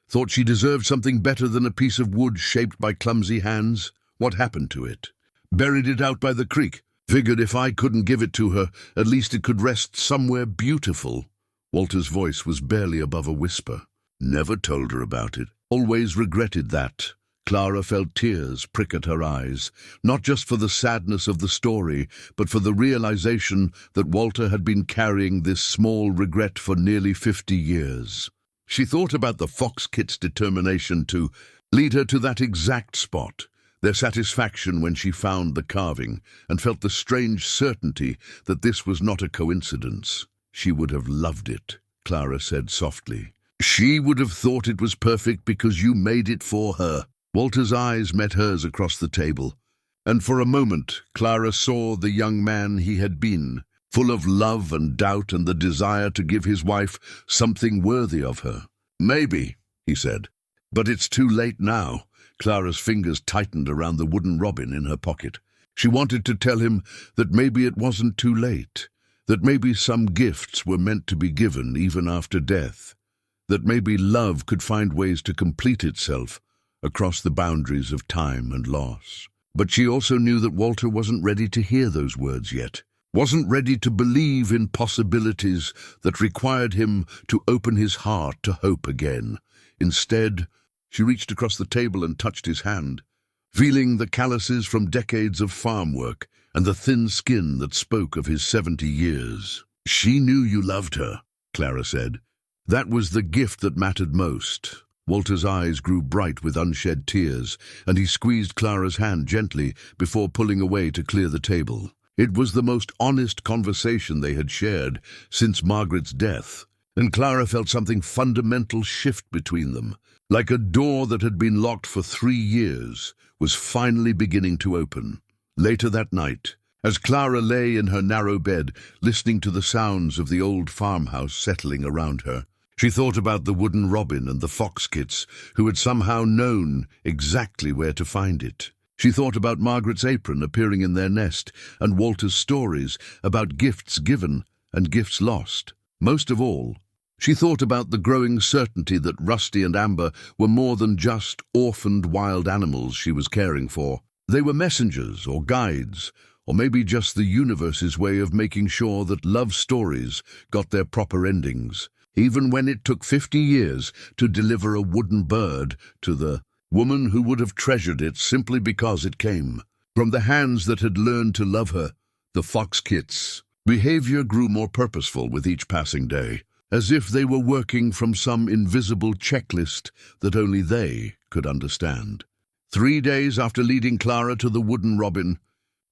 Thought she deserved something better than a piece of wood shaped by clumsy hands. What happened to it? Buried it out by the creek. Figured if I couldn't give it to her, at least it could rest somewhere beautiful." Walter's voice was barely above a whisper. "Never told her about it. Always regretted that." Clara felt tears prick at her eyes, not just for the sadness of the story, but for the realization that Walter had been carrying this small regret for nearly 50 years. She thought about the fox kit's determination to lead her to that exact spot, their satisfaction when she found the carving, and felt the strange certainty that this was not a coincidence. "She would have loved it," Clara said softly. "She would have thought it was perfect because you made it for her." Walter's eyes met hers across the table, and for a moment Clara saw the young man he had been, full of love and doubt and the desire to give his wife something worthy of her. "Maybe," he said, "but it's too late now." Clara's fingers tightened around the wooden robin in her pocket. She wanted to tell him that maybe it wasn't too late, that maybe some gifts were meant to be given even after death, that maybe love could find ways to complete itself across the boundaries of time and loss. But she also knew that Walter wasn't ready to hear those words yet, wasn't ready to believe in possibilities that required him to open his heart to hope again. Instead, she reached across the table and touched his hand, feeling the calluses from decades of farm work and the thin skin that spoke of his 70 years. "She knew you loved her," Clara said. "That was the gift that mattered most." Walter's eyes grew bright with unshed tears, and he squeezed Clara's hand gently before pulling away to clear the table. It was the most honest conversation they had shared since Margaret's death, and Clara felt something fundamental shift between them, like a door that had been locked for 3 years was finally beginning to open. Later that night, as Clara lay in her narrow bed, listening to the sounds of the old farmhouse settling around her, she thought about the wooden robin and the fox kits who had somehow known exactly where to find it. She thought about Margaret's apron appearing in their nest and Walter's stories about gifts given and gifts lost. Most of all, she thought about the growing certainty that Rusty and Amber were more than just orphaned wild animals she was caring for. They were messengers or guides, or maybe just the universe's way of making sure that love stories got their proper endings, even when it took 50 years to deliver a wooden bird to the woman who would have treasured it simply because it came from the hands that had learned to love her, the fox kits. Behavior grew more purposeful with each passing day, as if they were working from some invisible checklist that only they could understand. 3 days after leading Clara to the wooden robin,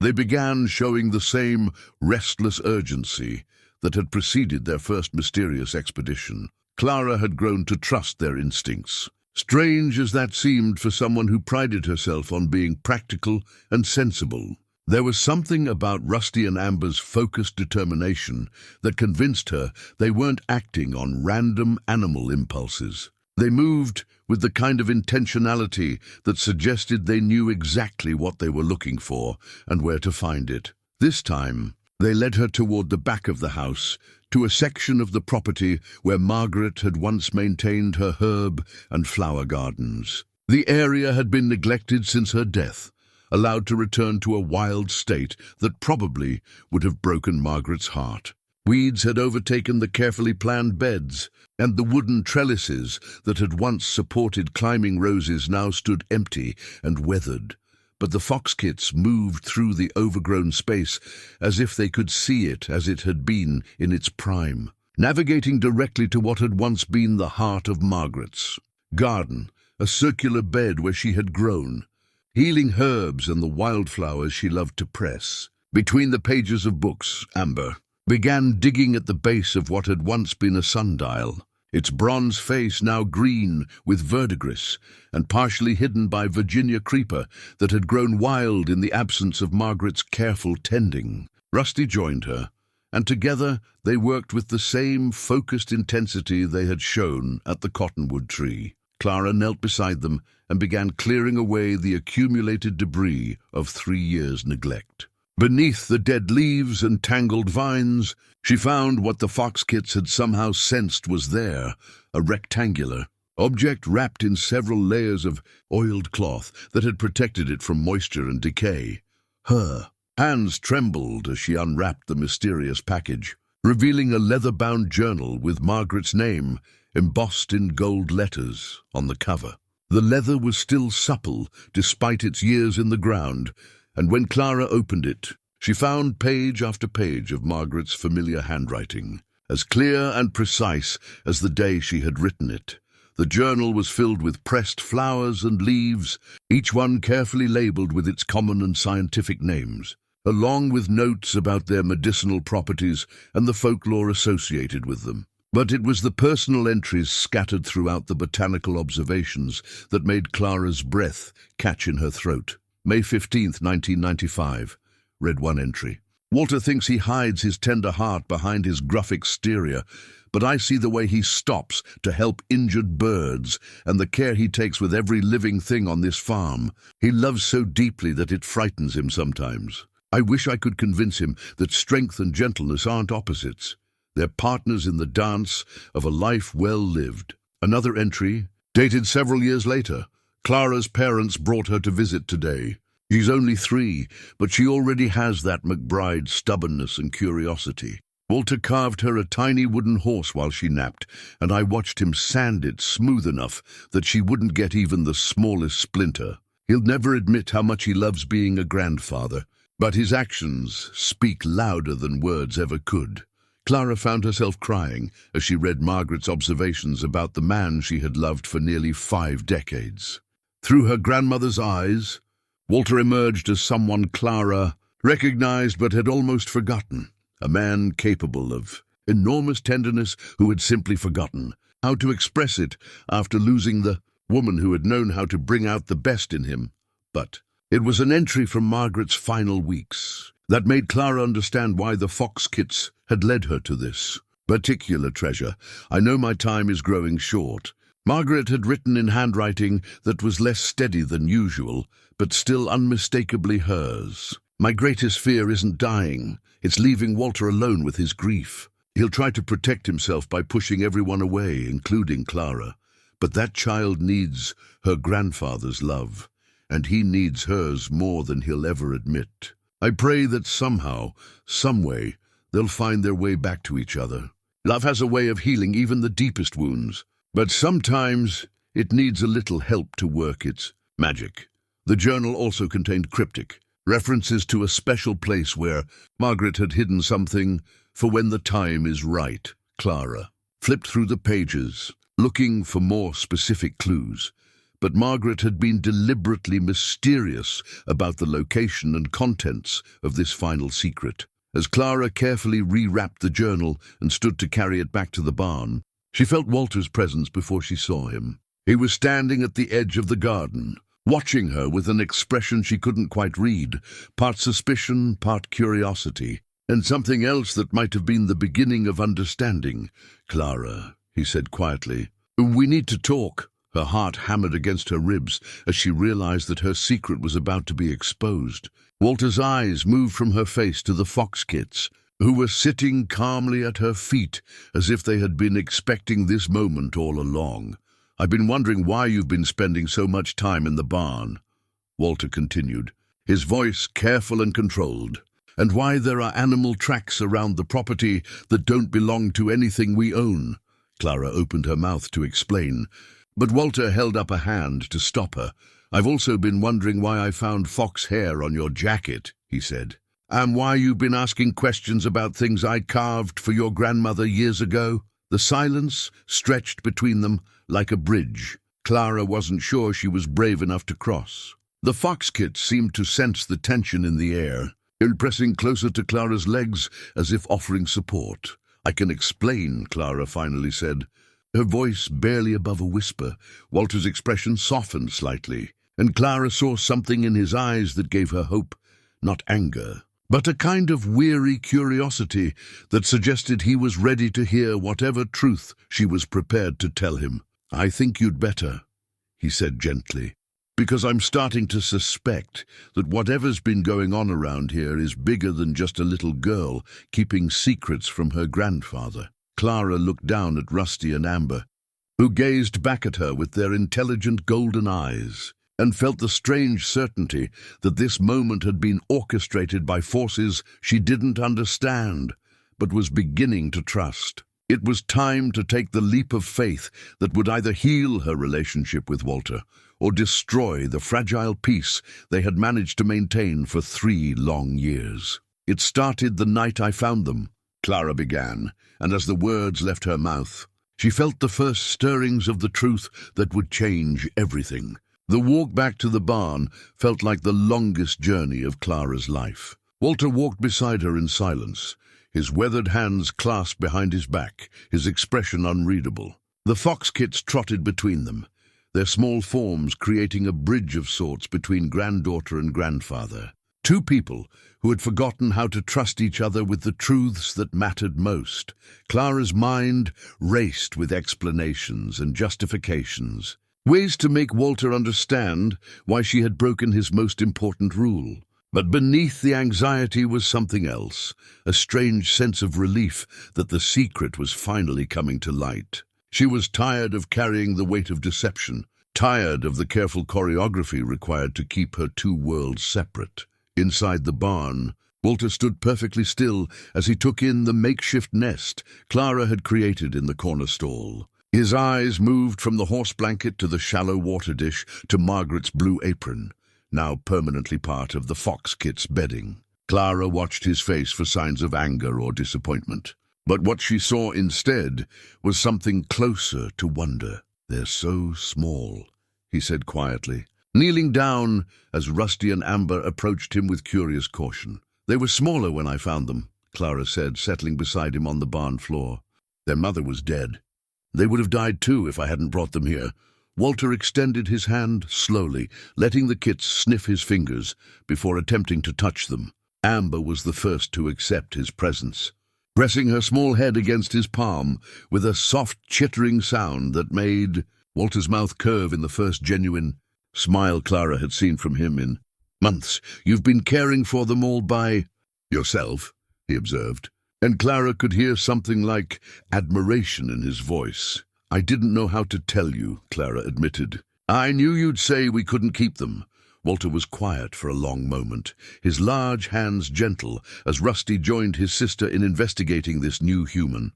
They began showing the same restless urgency that had preceded their first mysterious expedition. Clara had grown to trust their instincts. Strange as that seemed for someone who prided herself on being practical and sensible, there was something about Rusty and Amber's focused determination that convinced her they weren't acting on random animal impulses. They moved with the kind of intentionality that suggested they knew exactly what they were looking for and where to find it. This time, they led her toward the back of the house, to a section of the property where Margaret had once maintained her herb and flower gardens. The area had been neglected since her death, allowed to return to a wild state that probably would have broken Margaret's heart. Weeds had overtaken the carefully planned beds, and the wooden trellises that had once supported climbing roses now stood empty and weathered. But the Fox-kits moved through the overgrown space as if they could see it as it had been in its prime, navigating directly to what had once been the heart of Margaret's garden, a circular bed where she had grown, healing herbs and the wildflowers she loved to press. Between the pages of books, Amber began digging at the base of what had once been a sundial, its bronze face now green with verdigris and partially hidden by Virginia creeper that had grown wild in the absence of Margaret's careful tending. Rusty joined her, and together they worked with the same focused intensity they had shown at the cottonwood tree. Clara knelt beside them and began clearing away the accumulated debris of 3 years' neglect. Beneath the dead leaves and tangled vines, she found what the Fox-kits had somehow sensed was there, a rectangular object wrapped in several layers of oiled cloth that had protected it from moisture and decay. Her hands trembled as she unwrapped the mysterious package, revealing a leather-bound journal with Margaret's name embossed in gold letters on the cover. The leather was still supple despite its years in the ground, and when Clara opened it, she found page after page of Margaret's familiar handwriting, as clear and precise as the day she had written it. The journal was filled with pressed flowers and leaves, each one carefully labeled with its common and scientific names, along with notes about their medicinal properties and the folklore associated with them. But it was the personal entries scattered throughout the botanical observations that made Clara's breath catch in her throat. May 15th, 1995, read one entry. Walter thinks he hides his tender heart behind his gruff exterior, but I see the way he stops to help injured birds and the care he takes with every living thing on this farm. He loves so deeply that it frightens him sometimes. I wish I could convince him that strength and gentleness aren't opposites. They're partners in the dance of a life well lived. Another entry, dated several years later. Clara's parents brought her to visit today. She's only 3, but she already has that McBride stubbornness and curiosity. Walter carved her a tiny wooden horse while she napped, and I watched him sand it smooth enough that she wouldn't get even the smallest splinter. He'll never admit how much he loves being a grandfather, but his actions speak louder than words ever could. Clara found herself crying as she read Margaret's observations about the man she had loved for nearly 5 decades. Through her grandmother's eyes, Walter emerged as someone Clara recognized but had almost forgotten, a man capable of enormous tenderness who had simply forgotten how to express it after losing the woman who had known how to bring out the best in him. But it was an entry from Margaret's final weeks that made Clara understand why the Fox-kits had led her to this particular treasure. I know my time is growing short. Margaret had written in handwriting that was less steady than usual, but still unmistakably hers. My greatest fear isn't dying. It's leaving Walter alone with his grief. He'll try to protect himself by pushing everyone away, including Clara. But that child needs her grandfather's love, and he needs hers more than he'll ever admit. I pray that somehow, some way, they'll find their way back to each other. Love has a way of healing even the deepest wounds, but sometimes it needs a little help to work its magic. The journal also contained cryptic references to a special place where Margaret had hidden something for when the time is right. Clara flipped through the pages, looking for more specific clues, but Margaret had been deliberately mysterious about the location and contents of this final secret. As Clara carefully rewrapped the journal and stood to carry it back to the barn, she felt Walter's presence before she saw him. He was standing at the edge of the garden, watching her with an expression she couldn't quite read, part suspicion, part curiosity, and something else that might have been the beginning of understanding. "Clara," he said quietly, "we need to talk." Her heart hammered against her ribs as she realized that her secret was about to be exposed. Walter's eyes moved from her face to the fox kits, who were sitting calmly at her feet as if they had been expecting this moment all along. "I've been wondering why you've been spending so much time in the barn," Walter continued, his voice careful and controlled, "and why there are animal tracks around the property that don't belong to anything we own." Clara opened her mouth to explain, but Walter held up a hand to stop her. "I've also been wondering why I found fox hair on your jacket," he said, "and why you've been asking questions about things I carved for your grandmother years ago." The silence stretched between them like a bridge. Clara wasn't sure she was brave enough to cross. The fox kit seemed to sense the tension in the air, pressing closer to Clara's legs as if offering support. "I can explain," Clara finally said, her voice barely above a whisper. Walter's expression softened slightly, and Clara saw something in his eyes that gave her hope, not anger, but a kind of weary curiosity that suggested he was ready to hear whatever truth she was prepared to tell him. "I think you'd better," he said gently, "because I'm starting to suspect that whatever's been going on around here is bigger than just a little girl keeping secrets from her grandfather." Clara looked down at Rusty and Amber, who gazed back at her with their intelligent golden eyes, and felt the strange certainty that this moment had been orchestrated by forces she didn't understand, but was beginning to trust. It was time to take the leap of faith that would either heal her relationship with Walter or destroy the fragile peace they had managed to maintain for 3 long years. "It started the night I found them," Clara began, and as the words left her mouth, she felt the first stirrings of the truth that would change everything. The walk back to the barn felt like the longest journey of Clara's life. Walter walked beside her in silence, his weathered hands clasped behind his back, his expression unreadable. The fox kits trotted between them, their small forms creating a bridge of sorts between granddaughter and grandfather. 2 people who had forgotten how to trust each other with the truths that mattered most. Clara's mind raced with explanations and justifications, ways to make Walter understand why she had broken his most important rule. But beneath the anxiety was something else, a strange sense of relief that the secret was finally coming to light. She was tired of carrying the weight of deception, tired of the careful choreography required to keep her 2 worlds separate. Inside the barn, Walter stood perfectly still as he took in the makeshift nest Clara had created in the corner stall. His eyes moved from the horse blanket to the shallow water dish to Margaret's blue apron, now permanently part of the fox kit's bedding. Clara watched his face for signs of anger or disappointment, but what she saw instead was something closer to wonder. "They're so small," he said quietly, kneeling down as Rusty and Amber approached him with curious caution. "They were smaller when I found them," Clara said, settling beside him on the barn floor. "Their mother was dead. They would have died too if I hadn't brought them here." Walter extended his hand slowly, letting the kits sniff his fingers before attempting to touch them. Amber was the first to accept his presence, pressing her small head against his palm with a soft chittering sound that made Walter's mouth curve in the first genuine smile Clara had seen from him in months. "You've been caring for them all by yourself," he observed, and Clara could hear something like admiration in his voice. "I didn't know how to tell you," Clara admitted. "I knew you'd say we couldn't keep them." Walter was quiet for a long moment, his large hands gentle as Rusty joined his sister in investigating this new human.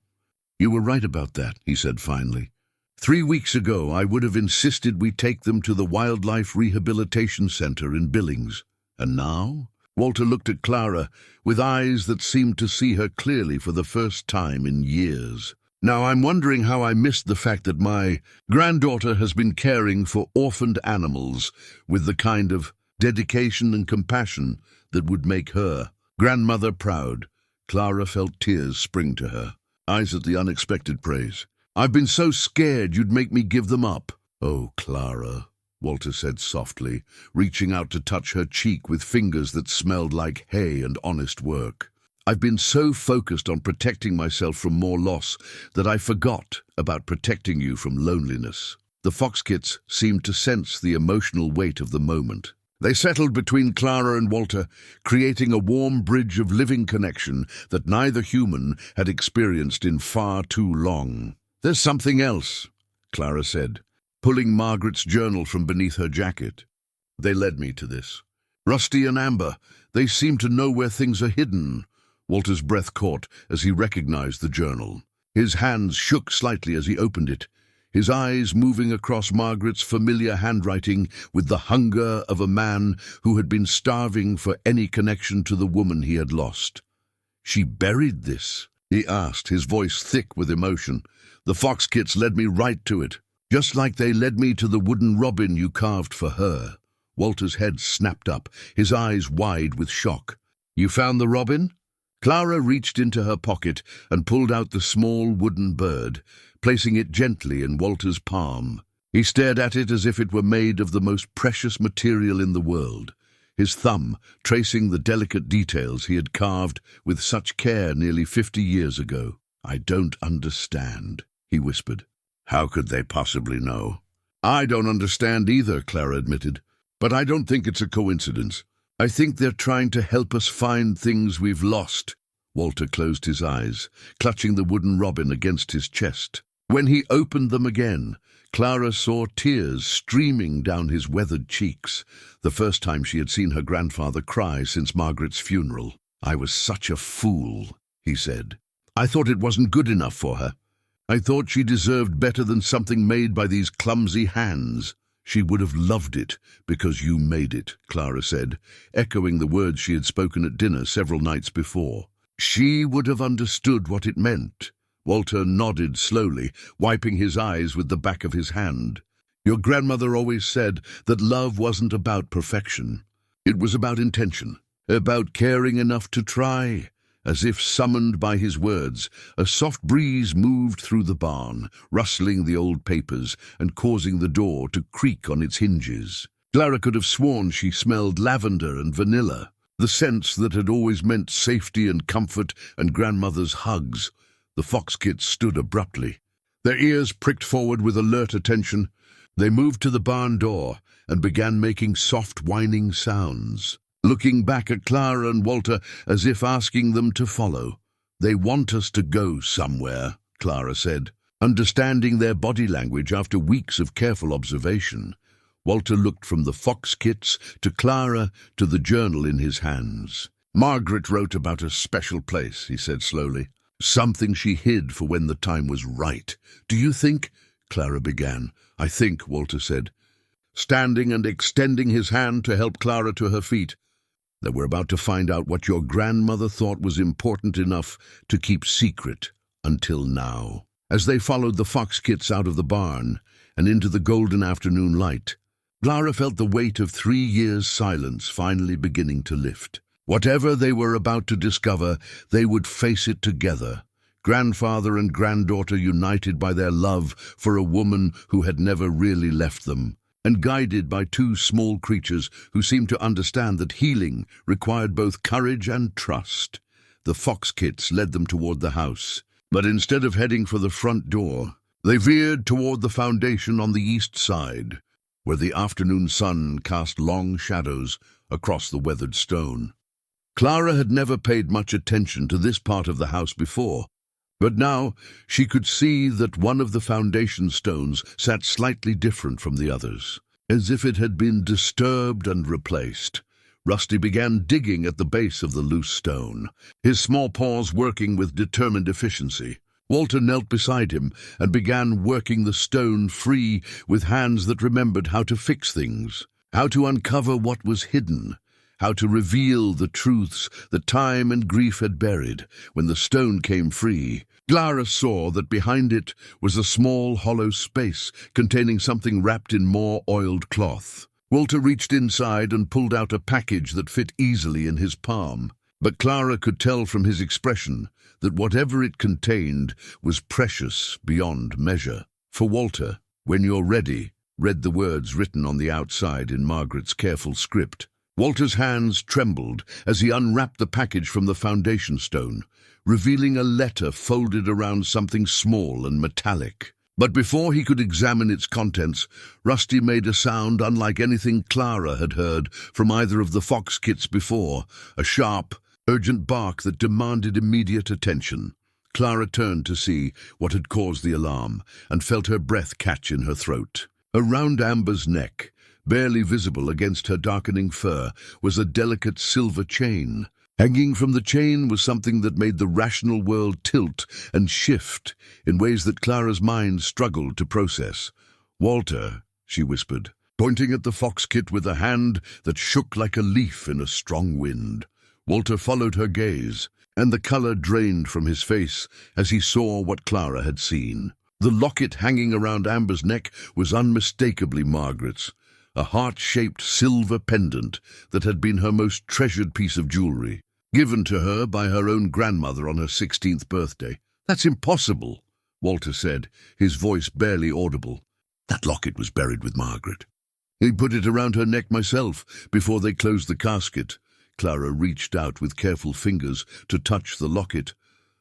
"You were right about that," he said finally. 3 weeks ago, I would have insisted we take them to the Wildlife Rehabilitation Center in Billings. And now?" Walter looked at Clara with eyes that seemed to see her clearly for the first time in years. Now I'm wondering how I missed the fact that my granddaughter has been caring for orphaned animals with the kind of dedication and compassion that would make her grandmother proud. Clara felt tears spring to her eyes at the unexpected praise. I've been so scared you'd make me give them up. Oh, Clara, Walter said softly, reaching out to touch her cheek with fingers that smelled like hay and honest work. I've been so focused on protecting myself from more loss that I forgot about protecting you from loneliness. The Foxkits seemed to sense the emotional weight of the moment. They settled between Clara and Walter, creating a warm bridge of living connection that neither human had experienced in far too long. There's something else, Clara said, pulling Margaret's journal from beneath her jacket. They led me to this. Rusty and Amber, they seem to know where things are hidden. Walter's breath caught as he recognized the journal. His hands shook slightly as he opened it, his eyes moving across Margaret's familiar handwriting with the hunger of a man who had been starving for any connection to the woman he had lost. She buried this? He asked, his voice thick with emotion. The Foxkits led me right to it, just like they led me to the wooden robin you carved for her. Walter's head snapped up, his eyes wide with shock. You found the robin? Clara reached into her pocket and pulled out the small wooden bird, placing it gently in Walter's palm. He stared at it as if it were made of the most precious material in the world, his thumb tracing the delicate details he had carved with such care nearly 50 years ago. I don't understand, he whispered. How could they possibly know? I don't understand either, Clara admitted, but I don't think it's a coincidence. I think they're trying to help us find things we've lost. Walter closed his eyes, clutching the wooden robin against his chest. When he opened them again, Clara saw tears streaming down his weathered cheeks, the first time she had seen her grandfather cry since Margaret's funeral. I was such a fool, he said. I thought it wasn't good enough for her. I thought she deserved better than something made by these clumsy hands. She would have loved it because you made it, Clara said, echoing the words she had spoken at dinner several nights before. She would have understood what it meant. Walter nodded slowly, wiping his eyes with the back of his hand. Your grandmother always said that love wasn't about perfection. It was about intention, about caring enough to try. As if summoned by his words, a soft breeze moved through the barn, rustling the old papers and causing the door to creak on its hinges. Clara could have sworn she smelled lavender and vanilla, the scents that had always meant safety and comfort and grandmother's hugs. The Foxkits stood abruptly. Their ears pricked forward with alert attention. They moved to the barn door and began making soft whining sounds, looking back at Clara and Walter as if asking them to follow. They want us to go somewhere, Clara said, understanding their body language after weeks of careful observation. Walter looked from the Foxkits to Clara to the journal in his hands. Margaret wrote about a special place, he said slowly. Something she hid for when the time was right. Do you think? Clara began. I think, Walter said, standing and extending his hand to help Clara to her feet, that we're about to find out what your grandmother thought was important enough to keep secret until now. As they followed the Foxkits out of the barn and into the golden afternoon light, Clara felt the weight of 3 years' silence finally beginning to lift. Whatever they were about to discover, they would face it together, grandfather and granddaughter united by their love for a woman who had never really left them, and guided by 2 small creatures who seemed to understand that healing required both courage and trust. The Foxkits led them toward the house, but instead of heading for the front door, they veered toward the foundation on the east side, where the afternoon sun cast long shadows across the weathered stone. Clara had never paid much attention to this part of the house before, but now she could see that one of the foundation stones sat slightly different from the others, as if it had been disturbed and replaced. Rusty began digging at the base of the loose stone, his small paws working with determined efficiency. Walter knelt beside him and began working the stone free with hands that remembered how to fix things, how to uncover what was hidden, how to reveal the truths that time and grief had buried when the stone came free. Clara saw that behind it was a small hollow space containing something wrapped in more oiled cloth. Walter reached inside and pulled out a package that fit easily in his palm. But Clara could tell from his expression that whatever it contained was precious beyond measure. "For Walter, when you're ready," read the words written on the outside in Margaret's careful script. Walter's hands trembled as he unwrapped the package from the foundation stone, revealing a letter folded around something small and metallic. But before he could examine its contents, Rusty made a sound unlike anything Clara had heard from either of the fox kits before, a sharp, urgent bark that demanded immediate attention. Clara turned to see what had caused the alarm and felt her breath catch in her throat. Around Amber's neck, barely visible against her darkening fur, was a delicate silver chain. Hanging from the chain was something that made the rational world tilt and shift in ways that Clara's mind struggled to process. "Walter," she whispered, pointing at the fox kit with a hand that shook like a leaf in a strong wind. Walter followed her gaze, and the color drained from his face as he saw what Clara had seen. The locket hanging around Amber's neck was unmistakably Margaret's, a heart-shaped silver pendant that had been her most treasured piece of jewelry, given to her by her own grandmother on her 16th birthday. "That's impossible," Walter said, his voice barely audible. "That locket was buried with Margaret. I put it around her neck myself before they closed the casket." Clara reached out with careful fingers to touch the locket,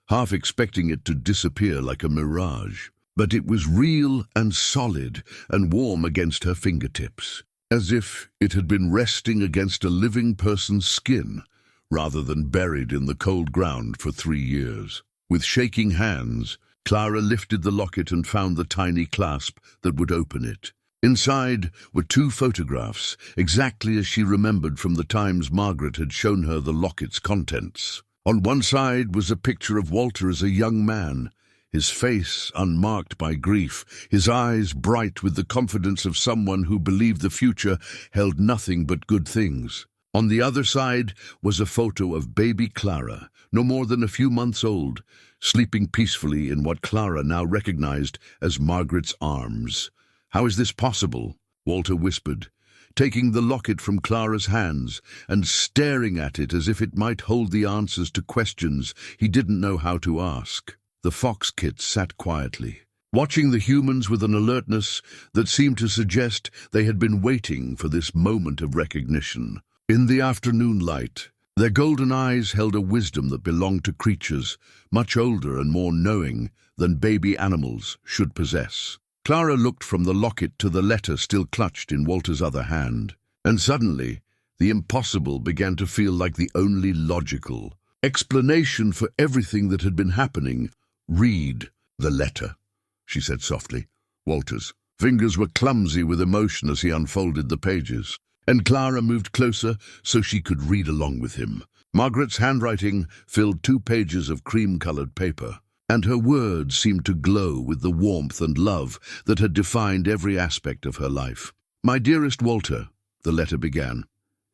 half expecting it to disappear like a mirage. But it was real and solid and warm against her fingertips, as if it had been resting against a living person's skin, rather than buried in the cold ground for 3 years. With shaking hands, Clara lifted the locket and found the tiny clasp that would open it. Inside were 2 photographs, exactly as she remembered from the times Margaret had shown her the locket's contents. On one side was a picture of Walter as a young man, his face unmarked by grief, his eyes bright with the confidence of someone who believed the future held nothing but good things. On the other side was a photo of baby Clara, no more than a few months old, sleeping peacefully in what Clara now recognized as Margaret's arms. "How is this possible?" Walter whispered, taking the locket from Clara's hands and staring at it as if it might hold the answers to questions he didn't know how to ask. The fox kits sat quietly, watching the humans with an alertness that seemed to suggest they had been waiting for this moment of recognition. In the afternoon light, their golden eyes held a wisdom that belonged to creatures much older and more knowing than baby animals should possess. Clara looked from the locket to the letter still clutched in Walter's other hand, and suddenly the impossible began to feel like the only logical explanation for everything that had been happening. "Read the letter," she said softly. Walter's fingers were clumsy with emotion as he unfolded the pages, and Clara moved closer so she could read along with him. Margaret's handwriting filled 2 pages of cream-colored paper, and her words seemed to glow with the warmth and love that had defined every aspect of her life. "My dearest Walter," the letter began,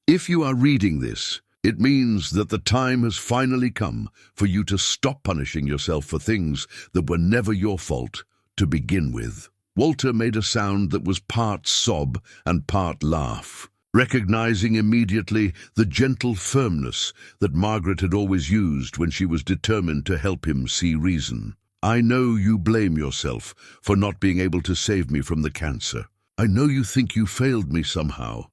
"if you are reading this, it means that the time has finally come for you to stop punishing yourself for things that were never your fault to begin with." Walter made a sound that was part sob and part laugh, recognizing immediately the gentle firmness that Margaret had always used when she was determined to help him see reason. "I know you blame yourself for not being able to save me from the cancer. I know you think you failed me somehow,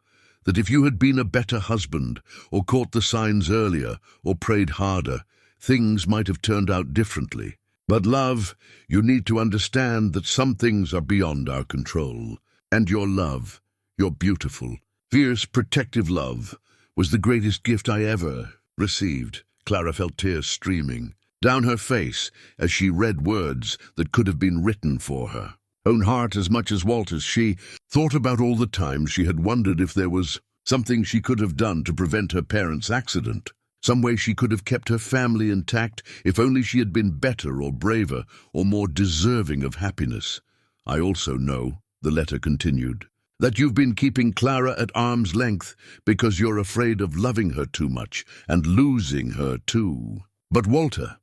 that if you had been a better husband, or caught the signs earlier, or prayed harder, things might have turned out differently. But love, you need to understand that some things are beyond our control. And your love, your beautiful, fierce, protective love, was the greatest gift I ever received." Clara felt tears streaming down her face as she read words that could have been written for her own heart as much as Walter's. She thought about all the times she had wondered if there was something she could have done to prevent her parents' accident, some way she could have kept her family intact if only she had been better or braver or more deserving of happiness. "I also know," the letter continued, That you've been keeping Clara at arm's length because you're afraid of loving her too much and losing her too. But Walter,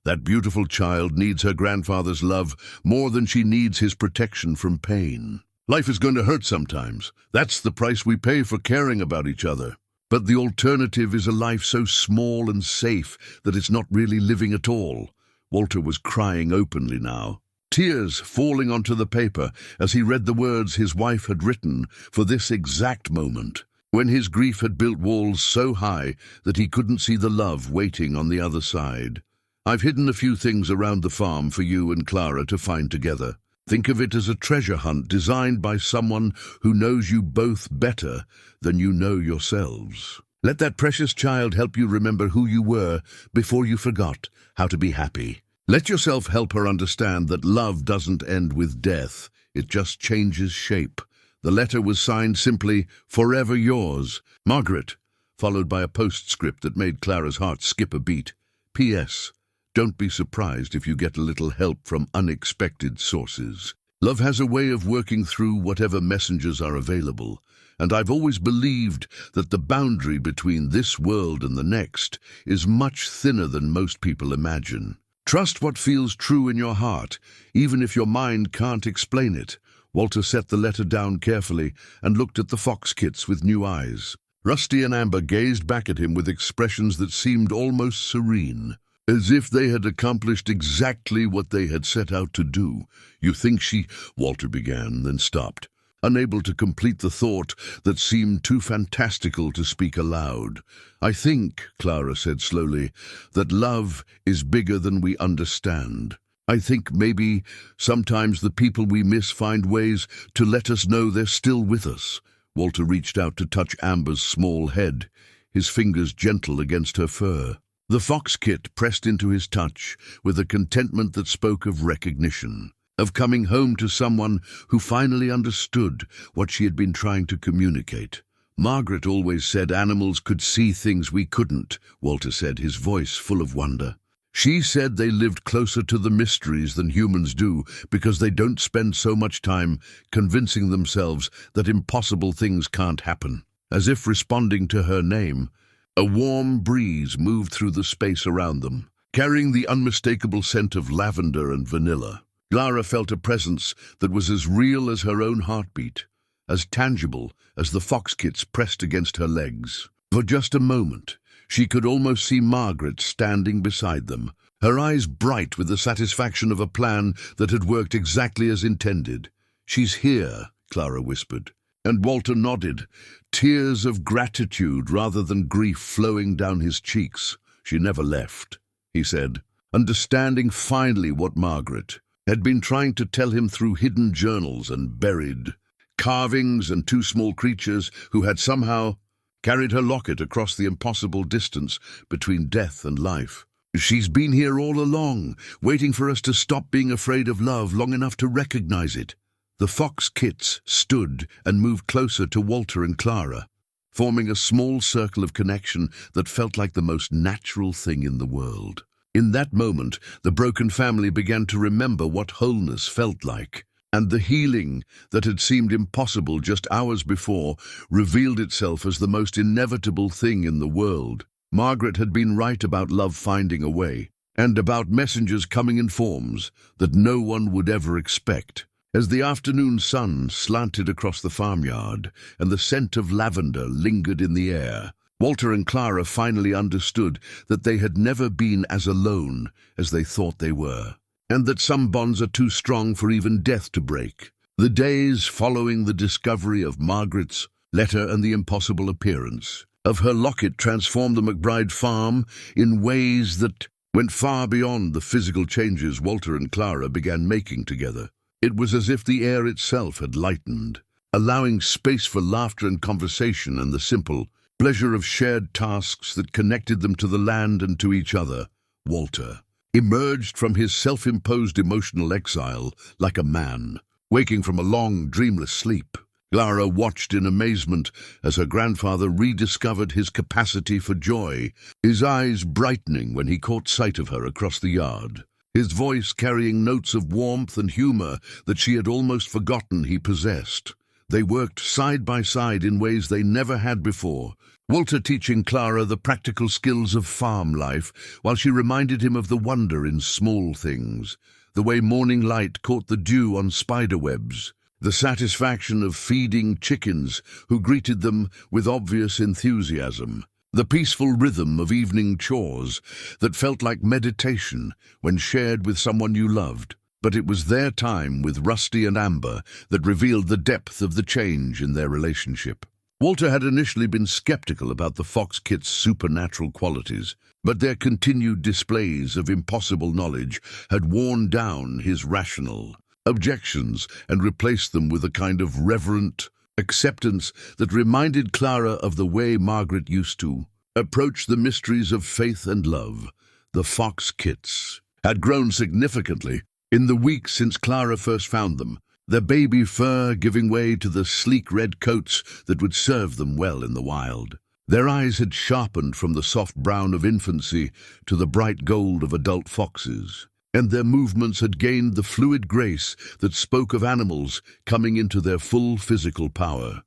that beautiful child needs her grandfather's love more than she needs his protection from pain. Life is going to hurt sometimes. That's the price we pay for caring about each other. But the alternative is a life so small and safe that it's not really living at all. Walter was crying openly now, tears falling onto the paper as he read the words his wife had written for this exact moment, when his grief had built walls so high that he couldn't see the love waiting on the other side. I've hidden a few things around the farm for you and Clara to find together. Think of it as a treasure hunt designed by someone who knows you both better than you know yourselves. Let that precious child help you remember who you were before you forgot how to be happy. Let yourself help her understand that love doesn't end with death. It just changes shape. The letter was signed simply, "Forever yours, Margaret," followed by a postscript that made Clara's heart skip a beat. P.S. Don't be surprised if you get a little help from unexpected sources. Love has a way of working through whatever messengers are available, and I've always believed that the boundary between this world and the next is much thinner than most people imagine. Trust what feels true in your heart, even if your mind can't explain it. Walter set the letter down carefully and looked at the fox kits with new eyes. Rusty and Amber gazed back at him with expressions that seemed almost serene, as if they had accomplished exactly what they had set out to do. "You think she—" Walter began, then stopped, unable to complete the thought that seemed too fantastical to speak aloud. "I think," Clara said slowly, "that love is bigger than we understand. I think maybe sometimes the people we miss find ways to let us know they're still with us." Walter reached out to touch Amber's small head, his fingers gentle against her fur. The fox kit pressed into his touch with a contentment that spoke of recognition, of coming home to someone who finally understood what she had been trying to communicate. "Margaret always said animals could see things we couldn't," Walter said, his voice full of wonder. "She said they lived closer to the mysteries than humans do because they don't spend so much time convincing themselves that impossible things can't happen." As if responding to her name, a warm breeze moved through the space around them, carrying the unmistakable scent of lavender and vanilla. Clara felt a presence that was as real as her own heartbeat, as tangible as the fox kits pressed against her legs. For just a moment, she could almost see Margaret standing beside them, her eyes bright with the satisfaction of a plan that had worked exactly as intended. "She's here," Clara whispered. And Walter nodded, tears of gratitude rather than grief flowing down his cheeks. "She never left," he said, understanding finally what Margaret had been trying to tell him through hidden journals and buried carvings and two small creatures who had somehow carried her locket across the impossible distance between death and life. "She's been here all along, waiting for us to stop being afraid of love long enough to recognize it." The fox kits stood and moved closer to Walter and Clara, forming a small circle of connection that felt like the most natural thing in the world. In that moment, the broken family began to remember what wholeness felt like, and the healing that had seemed impossible just hours before revealed itself as the most inevitable thing in the world. Margaret had been right about love finding a way, and about messengers coming in forms that no one would ever expect. As the afternoon sun slanted across the farmyard and the scent of lavender lingered in the air, Walter and Clara finally understood that they had never been as alone as they thought they were, and that some bonds are too strong for even death to break. The days following the discovery of Margaret's letter and the impossible appearance of her locket transformed the McBride farm in ways that went far beyond the physical changes Walter and Clara began making together. It was as if the air itself had lightened, allowing space for laughter and conversation and the simple pleasure of shared tasks that connected them to the land and to each other. Walter emerged from his self-imposed emotional exile like a man, waking from a long, dreamless sleep. Clara watched in amazement as her grandfather rediscovered his capacity for joy, his eyes brightening when he caught sight of her across the yard, his voice carrying notes of warmth and humor that she had almost forgotten he possessed. They worked side by side in ways they never had before, Walter teaching Clara the practical skills of farm life, while she reminded him of the wonder in small things, the way morning light caught the dew on spider webs, the satisfaction of feeding chickens who greeted them with obvious enthusiasm, the peaceful rhythm of evening chores that felt like meditation when shared with someone you loved. But it was their time with Rusty and Amber that revealed the depth of the change in their relationship. Walter had initially been skeptical about the fox kits' supernatural qualities, but their continued displays of impossible knowledge had worn down his rational objections and replaced them with a kind of reverent acceptance that reminded Clara of the way Margaret used to approach the mysteries of faith and love. The fox kits had grown significantly in the weeks since Clara first found them, their baby fur giving way to the sleek red coats that would serve them well in the wild. Their eyes had sharpened from the soft brown of infancy to the bright gold of adult foxes, and their movements had gained the fluid grace that spoke of animals coming into their full physical power.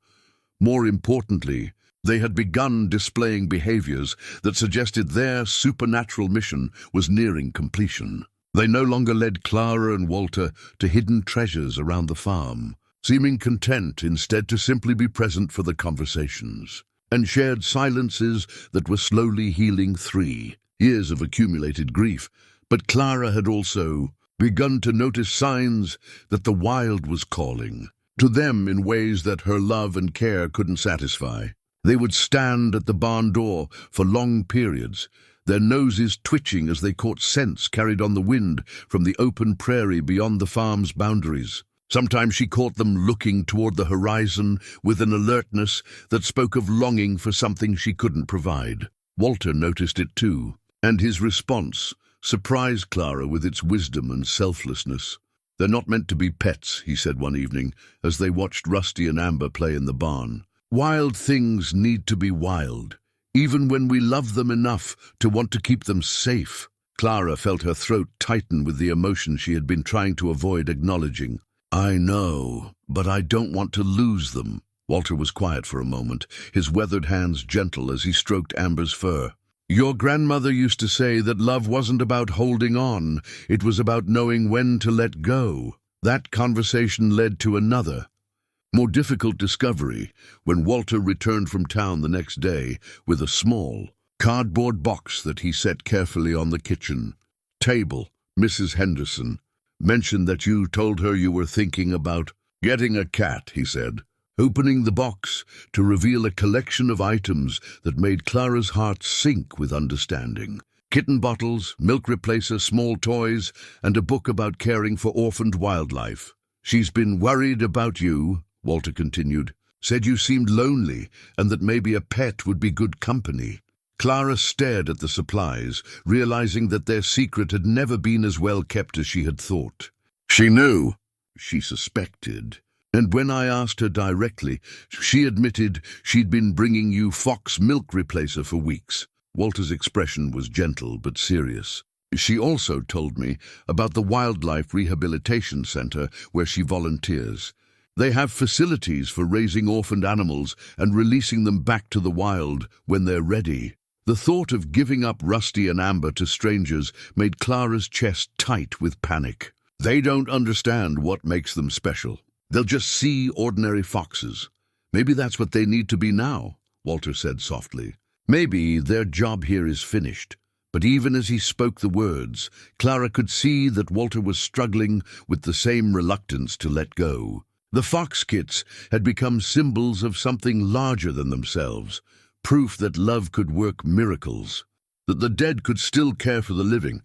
More importantly, they had begun displaying behaviors that suggested their supernatural mission was nearing completion. They no longer led Clara and Walter to hidden treasures around the farm, seeming content instead to simply be present for the conversations, and shared silences that were slowly healing 3 years of accumulated grief. But Clara had also begun to notice signs that the wild was calling to them in ways that her love and care couldn't satisfy. They would stand at the barn door for long periods, their noses twitching as they caught scents carried on the wind from the open prairie beyond the farm's boundaries. Sometimes she caught them looking toward the horizon with an alertness that spoke of longing for something she couldn't provide. Walter noticed it too, and his response surprised Clara with its wisdom and selflessness. "They're not meant to be pets," he said one evening, as they watched Rusty and Amber play in the barn. "Wild things need to be wild, even when we love them enough to want to keep them safe." Clara felt her throat tighten with the emotion she had been trying to avoid acknowledging. "I know, but I don't want to lose them." Walter was quiet for a moment, his weathered hands gentle as he stroked Amber's fur. "Your grandmother used to say that love wasn't about holding on, it was about knowing when to let go." That conversation led to another, more difficult discovery when Walter returned from town the next day with a small cardboard box that he set carefully on the kitchen table. "Mrs. Henderson mentioned that you told her you were thinking about getting a cat," he said, opening the box to reveal a collection of items that made Clara's heart sink with understanding. Kitten bottles, milk replacer, small toys, and a book about caring for orphaned wildlife. "She's been worried about you," Walter continued. "Said you seemed lonely and that maybe a pet would be good company." Clara stared at the supplies, realizing that their secret had never been as well kept as she had thought. "She knew," she suspected, "and when I asked her directly, she admitted she'd been bringing you Fox milk replacer for weeks." Walter's expression was gentle but serious. "She also told me about the Wildlife Rehabilitation Center where she volunteers. They have facilities for raising orphaned animals and releasing them back to the wild when they're ready." The thought of giving up Rusty and Amber to strangers made Clara's chest tight with panic. "They don't understand what makes them special. They'll just see ordinary foxes. Maybe that's what they need to be now," Walter said softly. "Maybe their job here is finished." But even as he spoke the words, Clara could see that Walter was struggling with the same reluctance to let go. The fox kits had become symbols of something larger than themselves, proof that love could work miracles, that the dead could still care for the living,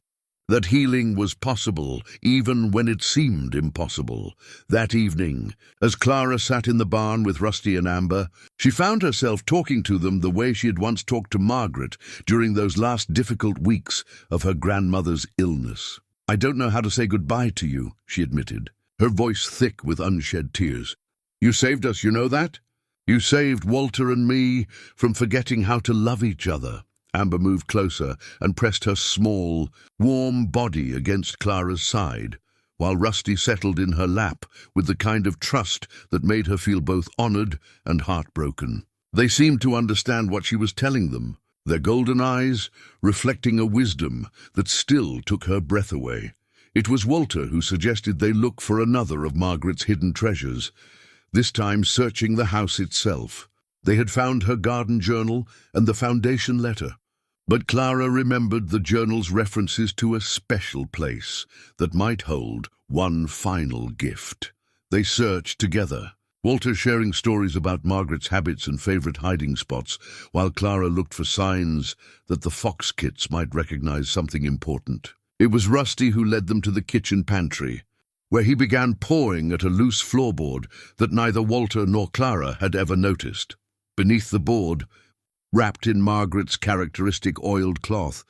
that healing was possible even when it seemed impossible. That evening, as Clara sat in the barn with Rusty and Amber, she found herself talking to them the way she had once talked to Margaret during those last difficult weeks of her grandmother's illness. "I don't know how to say goodbye to you," she admitted, her voice thick with unshed tears. "You saved us, you know that? You saved Walter and me from forgetting how to love each other." Amber moved closer and pressed her small, warm body against Clara's side. while Rusty settled in her lap with the kind of trust that made her feel both honored and heartbroken. They seemed to understand what she was telling them, their golden eyes reflecting a wisdom that still took her breath away. It was Walter who suggested they look for another of Margaret's hidden treasures, this time searching the house itself. They had found her garden journal and the foundation letter, but Clara remembered the journal's references to a special place that might hold one final gift. They searched together, Walter sharing stories about Margaret's habits and favorite hiding spots, while Clara looked for signs that the Fox kits might recognize something important. It was Rusty who led them to the kitchen pantry, where he began pawing at a loose floorboard that neither Walter nor Clara had ever noticed. Beneath the board, wrapped in Margaret's characteristic oiled cloth,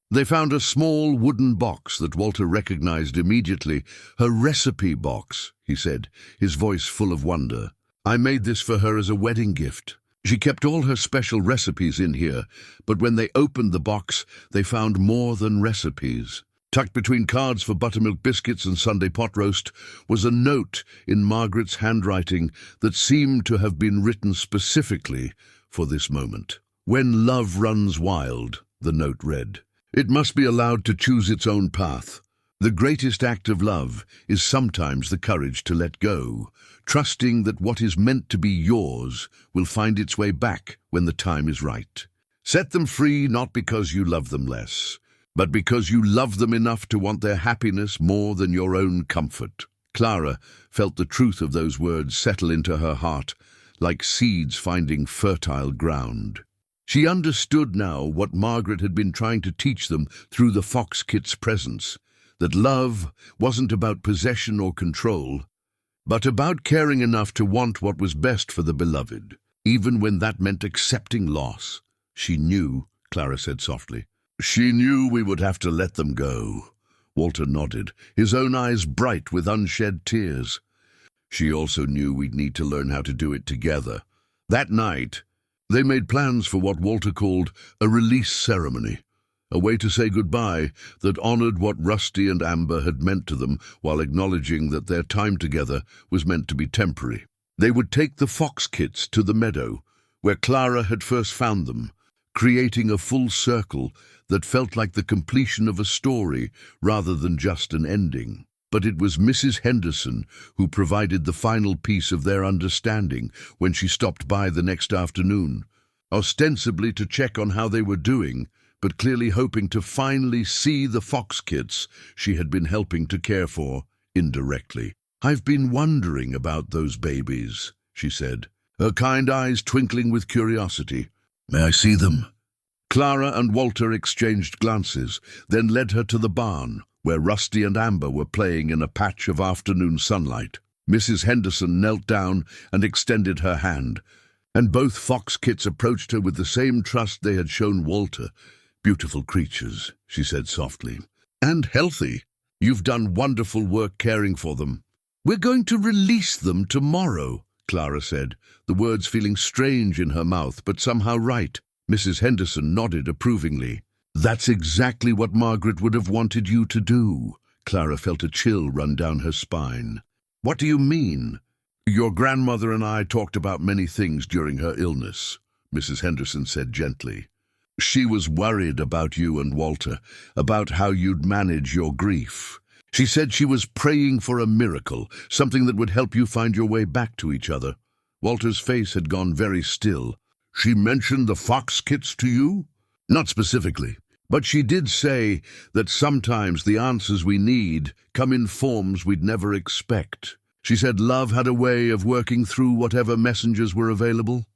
they found a small wooden box that Walter recognized immediately. "Her recipe box," he said, his voice full of wonder. "I made this for her as a wedding gift. She kept all her special recipes in here, but when they opened the box, they found more than recipes. Tucked between cards for buttermilk biscuits and Sunday pot roast was a note in Margaret's handwriting that seemed to have been written specifically for this moment. "When love runs wild," the note read, "it must be allowed to choose its own path. The greatest act of love is sometimes the courage to let go, trusting that what is meant to be yours will find its way back when the time is right. Set them free not because you love them less, but because you love them enough to want their happiness more than your own comfort." Clara felt the truth of those words settle into her heart, like seeds finding fertile ground. She understood now what Margaret had been trying to teach them through the Fox kit's presence, that love wasn't about possession or control, but about caring enough to want what was best for the beloved, even when that meant accepting loss. "She knew," Clara said softly. "She knew we would have to let them go." Walter nodded, his own eyes bright with unshed tears. "She also knew we'd need to learn how to do it together." That night, they made plans for what Walter called a release ceremony, a way to say goodbye that honored what Rusty and Amber had meant to them while acknowledging that their time together was meant to be temporary. They would take the Fox kits to the meadow, where Clara had first found them, creating a full circle that felt like the completion of a story rather than just an ending. But it was Mrs. Henderson who provided the final piece of their understanding when she stopped by the next afternoon, ostensibly to check on how they were doing, but clearly hoping to finally see the Fox kits she had been helping to care for indirectly. "I've been wondering about those babies," she said, her kind eyes twinkling with curiosity. "May I see them?" Clara and Walter exchanged glances, then led her to the barn, where Rusty and Amber were playing in a patch of afternoon sunlight. Mrs. Henderson knelt down and extended her hand, and both Fox kits approached her with the same trust they had shown Walter. "Beautiful creatures," she said softly. "And healthy. You've done wonderful work caring for them." "We're going to release them tomorrow," Clara said, the words feeling strange in her mouth, but somehow right. Mrs. Henderson nodded approvingly. "That's exactly what Margaret would have wanted you to do." Clara felt a chill run down her spine. "What do you mean?" "Your grandmother and I talked about many things during her illness," Mrs. Henderson said gently. "She was worried about you and Walter, about how you'd manage your grief. She said she was praying for a miracle, something that would help you find your way back to each other." Walter's face had gone very still. "She mentioned the Fox kits to you?" "Not specifically, but she did say that sometimes the answers we need come in forms we'd never expect. She said love had a way of working through whatever messengers were available."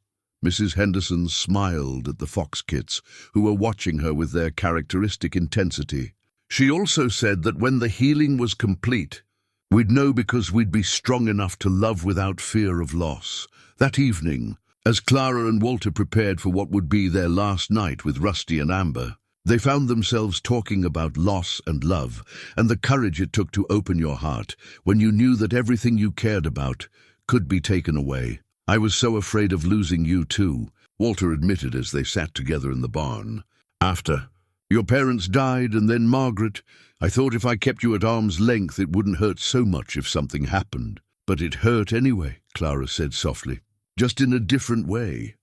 Mrs. Henderson smiled at the Fox kits, who were watching her with their characteristic intensity. "She also said that when the healing was complete, we'd know because we'd be strong enough to love without fear of loss." That evening, as Clara and Walter prepared for what would be their last night with Rusty and Amber, they found themselves talking about loss and love, and the courage it took to open your heart when you knew that everything you cared about could be taken away. "I was so afraid of losing you too," Walter admitted as they sat together in the barn. "After Your parents died, and then Margaret. I thought if I kept you at arm's length it wouldn't hurt so much if something happened. But it hurt anyway, Clara said softly. Just in a different way.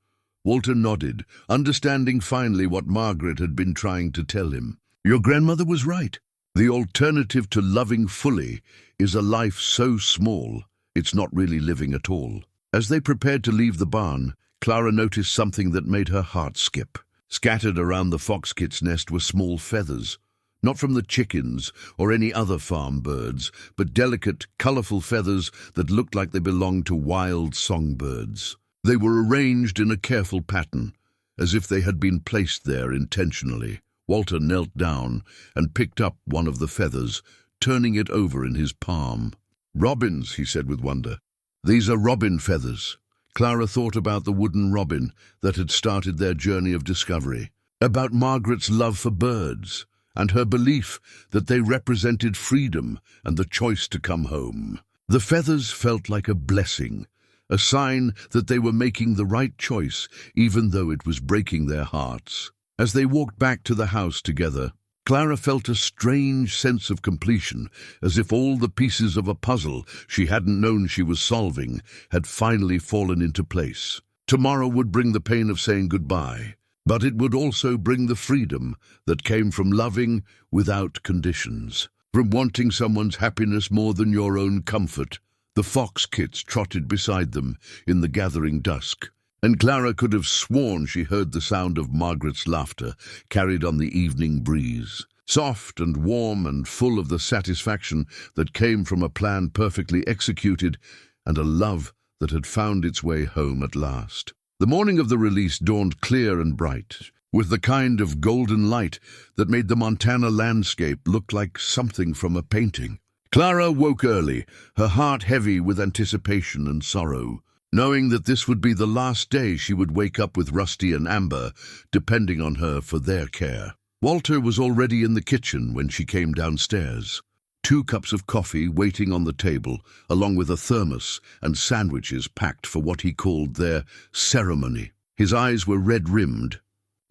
Walter nodded, understanding finally what Margaret had been trying to tell him. Your grandmother was right. The alternative to loving fully is a life so small, it's not really living at all. As they prepared to leave the barn, Clara noticed something that made her heart skip. Scattered around the fox-kit's nest were small feathers, not from the chickens or any other farm birds, but delicate, colourful feathers that looked like they belonged to wild songbirds. They were arranged in a careful pattern, as if they had been placed there intentionally. Walter knelt down and picked up one of the feathers, turning it over in his palm. Robins, he said with wonder. These are robin feathers. Clara thought about the wooden robin that had started their journey of discovery, about Margaret's love for birds, and her belief that they represented freedom and the choice to come home. The feathers felt like a blessing, a sign that they were making the right choice, even though it was breaking their hearts. As they walked back to the house together, Clara felt a strange sense of completion, as if all the pieces of a puzzle she hadn't known she was solving had finally fallen into place. Tomorrow would bring the pain of saying goodbye, but it would also bring the freedom that came from loving without conditions, from wanting someone's happiness more than your own comfort. The fox-kits trotted beside them in the gathering dusk, and Clara could have sworn she heard the sound of Margaret's laughter carried on the evening breeze, soft and warm and full of the satisfaction that came from a plan perfectly executed and a love that had found its way home at last. The morning of the release dawned clear and bright, with the kind of golden light that made the Montana landscape look like something from a painting. Clara woke early, her heart heavy with anticipation and sorrow, knowing that this would be the last day she would wake up with Rusty and Amber, depending on her for their care. Walter was already in the kitchen when she came downstairs. 2 cups of coffee waiting on the table, along with a thermos and sandwiches packed for what he called their ceremony. His eyes were red-rimmed,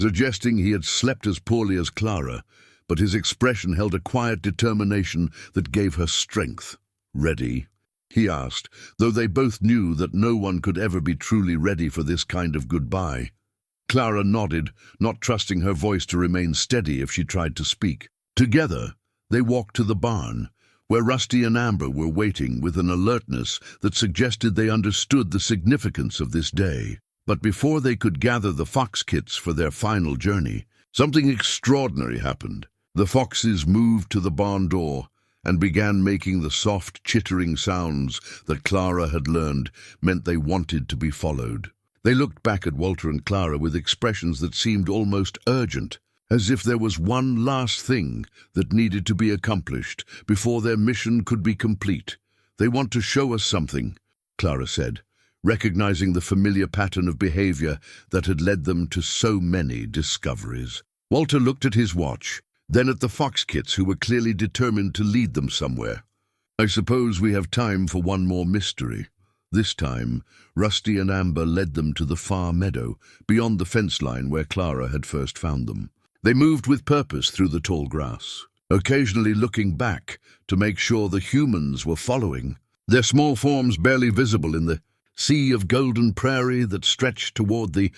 suggesting he had slept as poorly as Clara, but his expression held a quiet determination that gave her strength. Ready? He asked, though they both knew that no one could ever be truly ready for this kind of goodbye. Clara nodded, not trusting her voice to remain steady if she tried to speak. Together, they walked to the barn, where Rusty and Amber were waiting with an alertness that suggested they understood the significance of this day. But before they could gather the fox-kits for their final journey, something extraordinary happened. The foxes moved to the barn door and began making the soft, chittering sounds that Clara had learned meant they wanted to be followed. They looked back at Walter and Clara with expressions that seemed almost urgent, as if there was one last thing that needed to be accomplished before their mission could be complete. They want to show us something, Clara said, recognizing the familiar pattern of behavior that had led them to so many discoveries. Walter looked at his watch, then at the fox-kits who were clearly determined to lead them somewhere. I suppose we have time for one more mystery. This time, Rusty and Amber led them to the far meadow, beyond the fence line where Clara had first found them. They moved with purpose through the tall grass, occasionally looking back to make sure the humans were following, their small forms barely visible in the sea of golden prairie that stretched toward the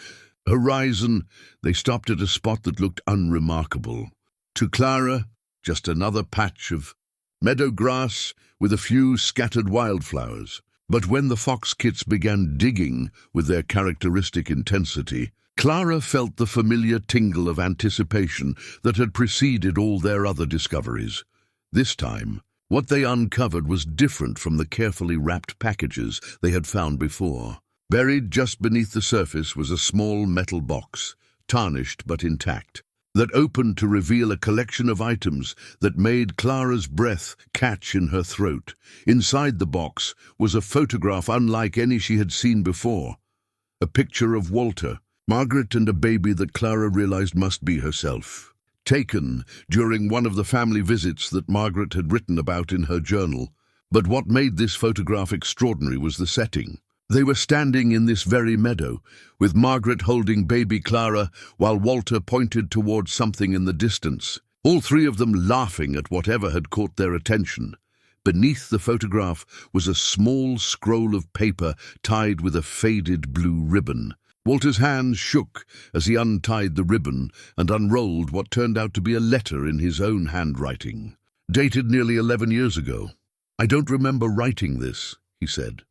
horizon. They stopped at a spot that looked unremarkable. To Clara, just another patch of meadow grass with a few scattered wildflowers. But when the fox-kits began digging with their characteristic intensity, Clara felt the familiar tingle of anticipation that had preceded all their other discoveries. This time, what they uncovered was different from the carefully wrapped packages they had found before. Buried just beneath the surface was a small metal box, tarnished but intact, that opened to reveal a collection of items that made Clara's breath catch in her throat. Inside the box was a photograph unlike any she had seen before, a picture of Walter, Margaret, and a baby that Clara realized must be herself, taken during one of the family visits that Margaret had written about in her journal. But what made this photograph extraordinary was the setting. They were standing in this very meadow, with Margaret holding baby Clara while Walter pointed towards something in the distance, all three of them laughing at whatever had caught their attention. Beneath the photograph was a small scroll of paper tied with a faded blue ribbon. Walter's hands shook as he untied the ribbon and unrolled what turned out to be a letter in his own handwriting, dated nearly 11 years ago. "I don't remember writing this," he said,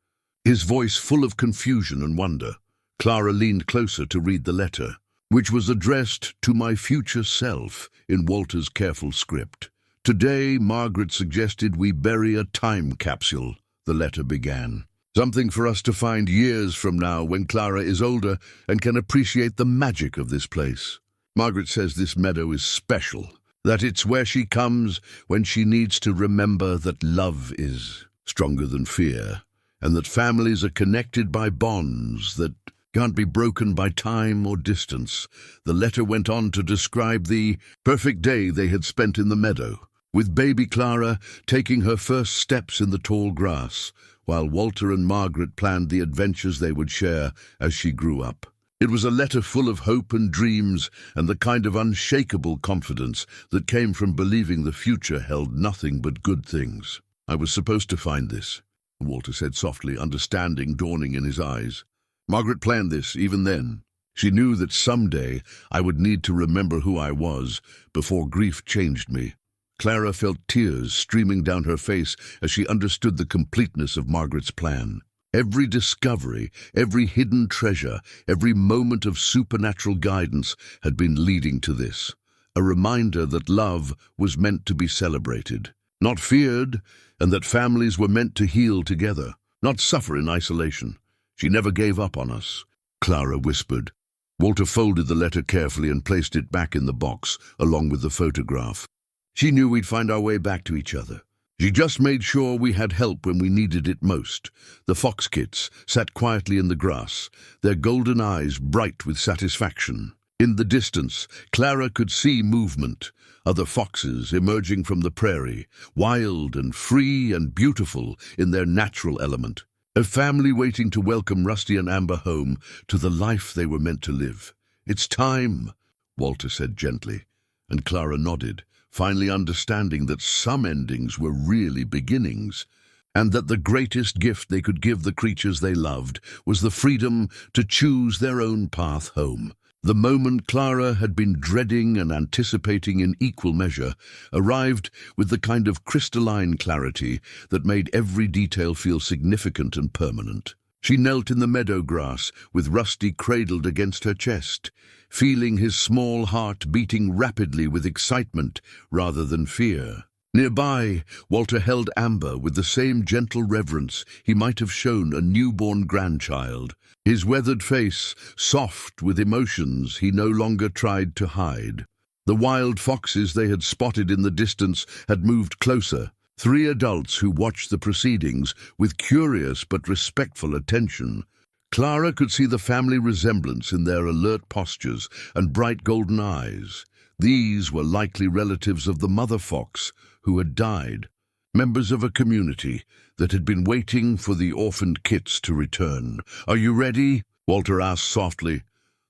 his voice full of confusion and wonder. Clara leaned closer to read the letter, which was addressed to my future self in Walter's careful script. "Today, Margaret suggested we bury a time capsule," the letter began. "Something for us to find years from now when Clara is older and can appreciate the magic of this place. Margaret says this meadow is special, that it's where she comes when she needs to remember that love is stronger than fear, and that families are connected by bonds that can't be broken by time or distance." The letter went on to describe the perfect day they had spent in the meadow, with baby Clara taking her first steps in the tall grass, while Walter and Margaret planned the adventures they would share as she grew up. It was a letter full of hope and dreams and the kind of unshakable confidence that came from believing the future held nothing but good things. "I was supposed to find this," Walter said softly, understanding dawning in his eyes. "Margaret planned this even then. She knew that someday I would need to remember who I was before grief changed me." Clara felt tears streaming down her face as she understood the completeness of Margaret's plan. Every discovery, every hidden treasure, every moment of supernatural guidance had been leading to this. A reminder that love was meant to be celebrated, not feared, and that families were meant to heal together, not suffer in isolation. "She never gave up on us," Clara whispered. Walter folded the letter carefully and placed it back in the box, along with the photograph. "She knew we'd find our way back to each other. She just made sure we had help when we needed it most." The fox kits sat quietly in the grass, their golden eyes bright with satisfaction. In the distance, Clara could see movement, other foxes emerging from the prairie, wild and free and beautiful in their natural element. A family waiting to welcome Rusty and Amber home to the life they were meant to live. "It's time," Walter said gently, and Clara nodded, finally understanding that some endings were really beginnings, and that the greatest gift they could give the creatures they loved was the freedom to choose their own path home. The moment Clara had been dreading and anticipating in equal measure arrived with the kind of crystalline clarity that made every detail feel significant and permanent. She knelt in the meadow grass with Rusty cradled against her chest, feeling his small heart beating rapidly with excitement rather than fear. Nearby, Walter held Amber with the same gentle reverence he might have shown a newborn grandchild, his weathered face soft with emotions he no longer tried to hide. The wild foxes they had spotted in the distance had moved closer, three adults who watched the proceedings with curious but respectful attention. Clara could see the family resemblance in their alert postures and bright golden eyes. These were likely relatives of the mother fox who had died, members of a community that had been waiting for the orphaned kits to return. "Are you ready?" Walter asked softly,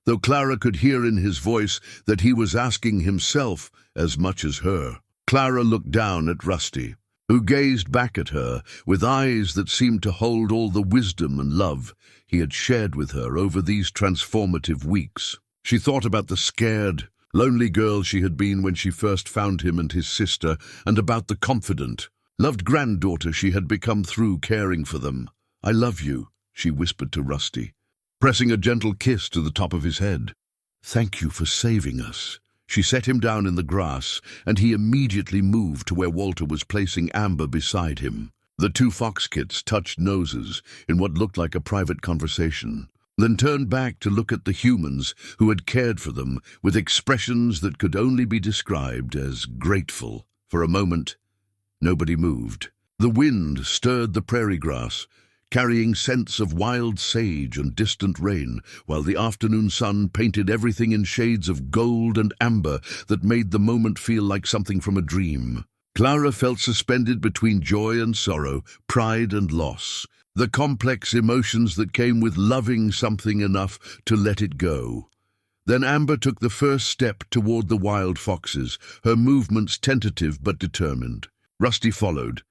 though Clara could hear in his voice that he was asking himself as much as her. Clara looked down at Rusty, who gazed back at her with eyes that seemed to hold all the wisdom and love he had shared with her over these transformative weeks. She thought about the scared, lonely girl she had been when she first found him and his sister, and about the confident, loved granddaughter she had become through caring for them. "I love you," she whispered to Rusty, pressing a gentle kiss to the top of his head. "Thank you for saving us." She set him down in the grass, and he immediately moved to where Walter was placing Amber beside him. The two fox kits touched noses in what looked like a private conversation, then turned back to look at the humans who had cared for them with expressions that could only be described as grateful. For a moment, nobody moved. The wind stirred the prairie grass, carrying scents of wild sage and distant rain, while the afternoon sun painted everything in shades of gold and amber that made the moment feel like something from a dream. Clara felt suspended between joy and sorrow, pride and loss. the complex emotions that came with loving something enough to let it go. Then Amber took the first step toward the wild foxes, her movements tentative but determined. Rusty followed,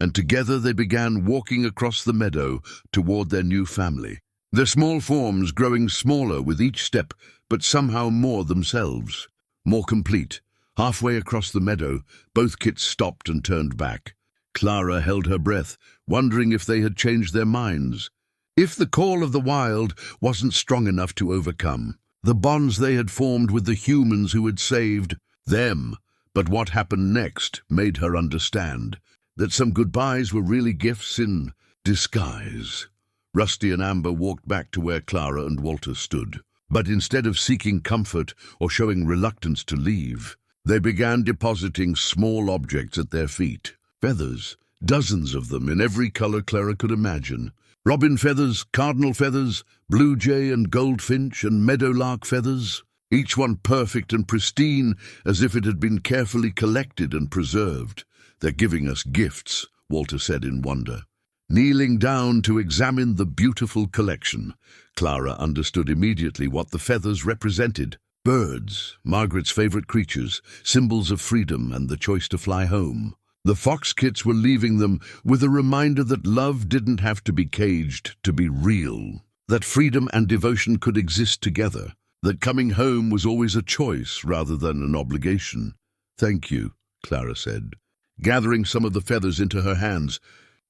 and together they began walking across the meadow toward their new family. Their small forms growing smaller with each step, but somehow more themselves, more complete. Halfway across the meadow, both kits stopped and turned back. Clara held her breath, wondering if they had changed their minds. If the call of the wild wasn't strong enough to overcome the bonds they had formed with the humans who had saved them. But what happened next made her understand that some goodbyes were really gifts in disguise. Rusty and Amber walked back to where Clara and Walter stood. But instead of seeking comfort or showing reluctance to leave, they began depositing small objects at their feet. Feathers, dozens of them in every color Clara could imagine. Robin feathers, cardinal feathers, blue jay and goldfinch and meadowlark feathers, each one perfect and pristine as if it had been carefully collected and preserved. "They're giving us gifts," Walter said in wonder. Kneeling down to examine the beautiful collection, Clara understood immediately what the feathers represented. Birds, Margaret's favorite creatures, symbols of freedom and the choice to fly home. The fox kits were leaving them with a reminder that love didn't have to be caged to be real, that freedom and devotion could exist together, that coming home was always a choice rather than an obligation. "Thank you," Clara said, gathering some of the feathers into her hands.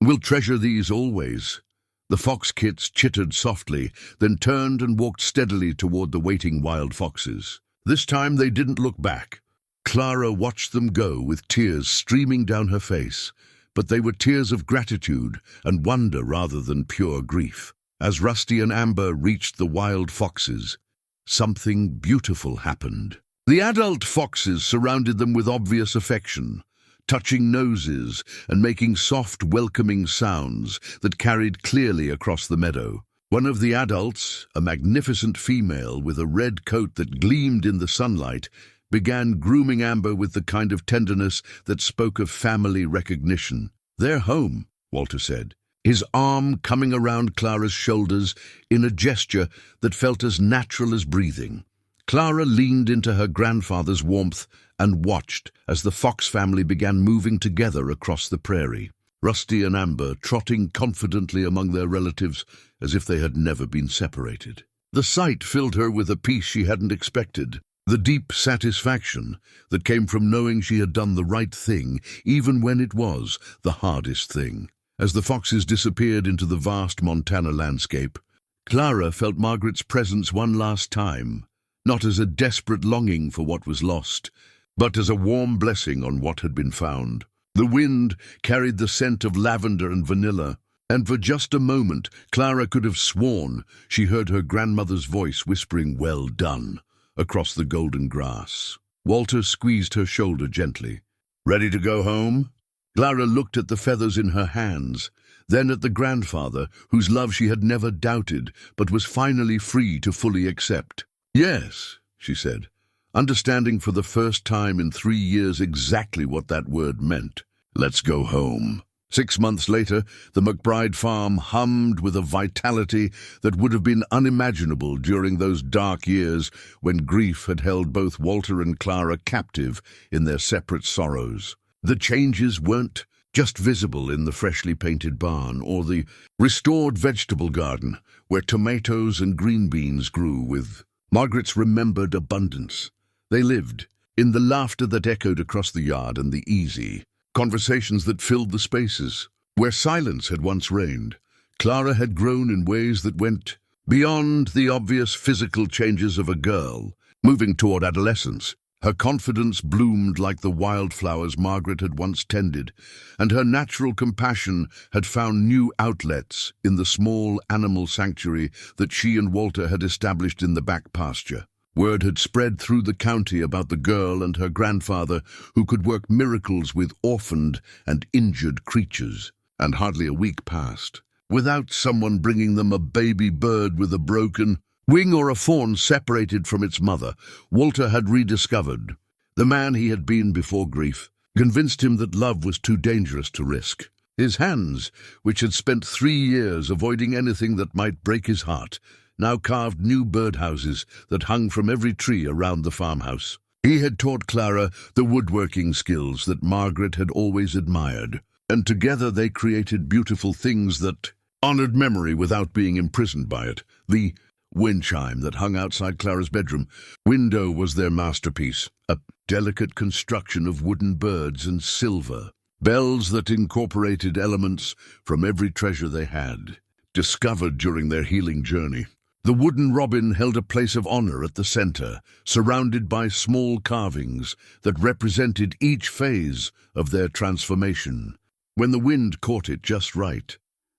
"We'll treasure these always." The fox kits chittered softly, then turned and walked steadily toward the waiting wild foxes. This time they didn't look back. Clara watched them go with tears streaming down her face, but they were tears of gratitude and wonder rather than pure grief. As Rusty and Amber reached the wild foxes, something beautiful happened. The adult foxes surrounded them with obvious affection, touching noses and making soft, welcoming sounds that carried clearly across the meadow. One of the adults, a magnificent female with a red coat that gleamed in the sunlight, began grooming Amber with the kind of tenderness that spoke of family recognition. "They're home," Walter said, his arm coming around Clara's shoulders in a gesture that felt as natural as breathing. Clara leaned into her grandfather's warmth and watched as the Fox family began moving together across the prairie, Rusty and Amber trotting confidently among their relatives as if they had never been separated. The sight filled her with a peace she hadn't expected, the deep satisfaction that came from knowing she had done the right thing, even when it was the hardest thing. As the foxes disappeared into the vast Montana landscape, Clara felt Margaret's presence one last time, not as a desperate longing for what was lost, but as a warm blessing on what had been found. The wind carried the scent of lavender and vanilla, and for just a moment Clara could have sworn she heard her grandmother's voice whispering, "Well done," across the golden grass. Walter squeezed her shoulder gently. "Ready to go home?" Clara looked at the feathers in her hands, then at the grandfather, whose love she had never doubted, but was finally free to fully accept. "Yes," she said, understanding for the first time in 3 years exactly what that word meant. "Let's go home." 6 months later, the McBride farm hummed with a vitality that would have been unimaginable during those dark years when grief had held both Walter and Clara captive in their separate sorrows. The changes weren't just visible in the freshly painted barn or the restored vegetable garden where tomatoes and green beans grew with Margaret's remembered abundance. They lived in the laughter that echoed across the yard and the easy conversations that filled the spaces. Where silence had once reigned, Clara had grown in ways that went beyond the obvious physical changes of a girl. Moving toward adolescence, her confidence bloomed like the wildflowers Margaret had once tended, and her natural compassion had found new outlets in the small animal sanctuary that she and Walter had established in the back pasture. Word had spread through the county about the girl and her grandfather who could work miracles with orphaned and injured creatures, and hardly a week passed without someone bringing them a baby bird with a broken wing or a fawn separated from its mother. Walter had rediscovered the man he had been before grief, convinced him that love was too dangerous to risk. His hands, which had spent 3 years avoiding anything that might break his heart, now carved new birdhouses that hung from every tree around the farmhouse. He had taught Clara the woodworking skills that Margaret had always admired, and together they created beautiful things that honored memory without being imprisoned by it. The wind chime that hung outside Clara's bedroom window was their masterpiece, a delicate construction of wooden birds and silver. Bells that incorporated elements from every treasure they had, discovered during their healing journey. The wooden robin held a place of honor at the center, surrounded by small carvings that represented each phase of their transformation. When the wind caught it just right,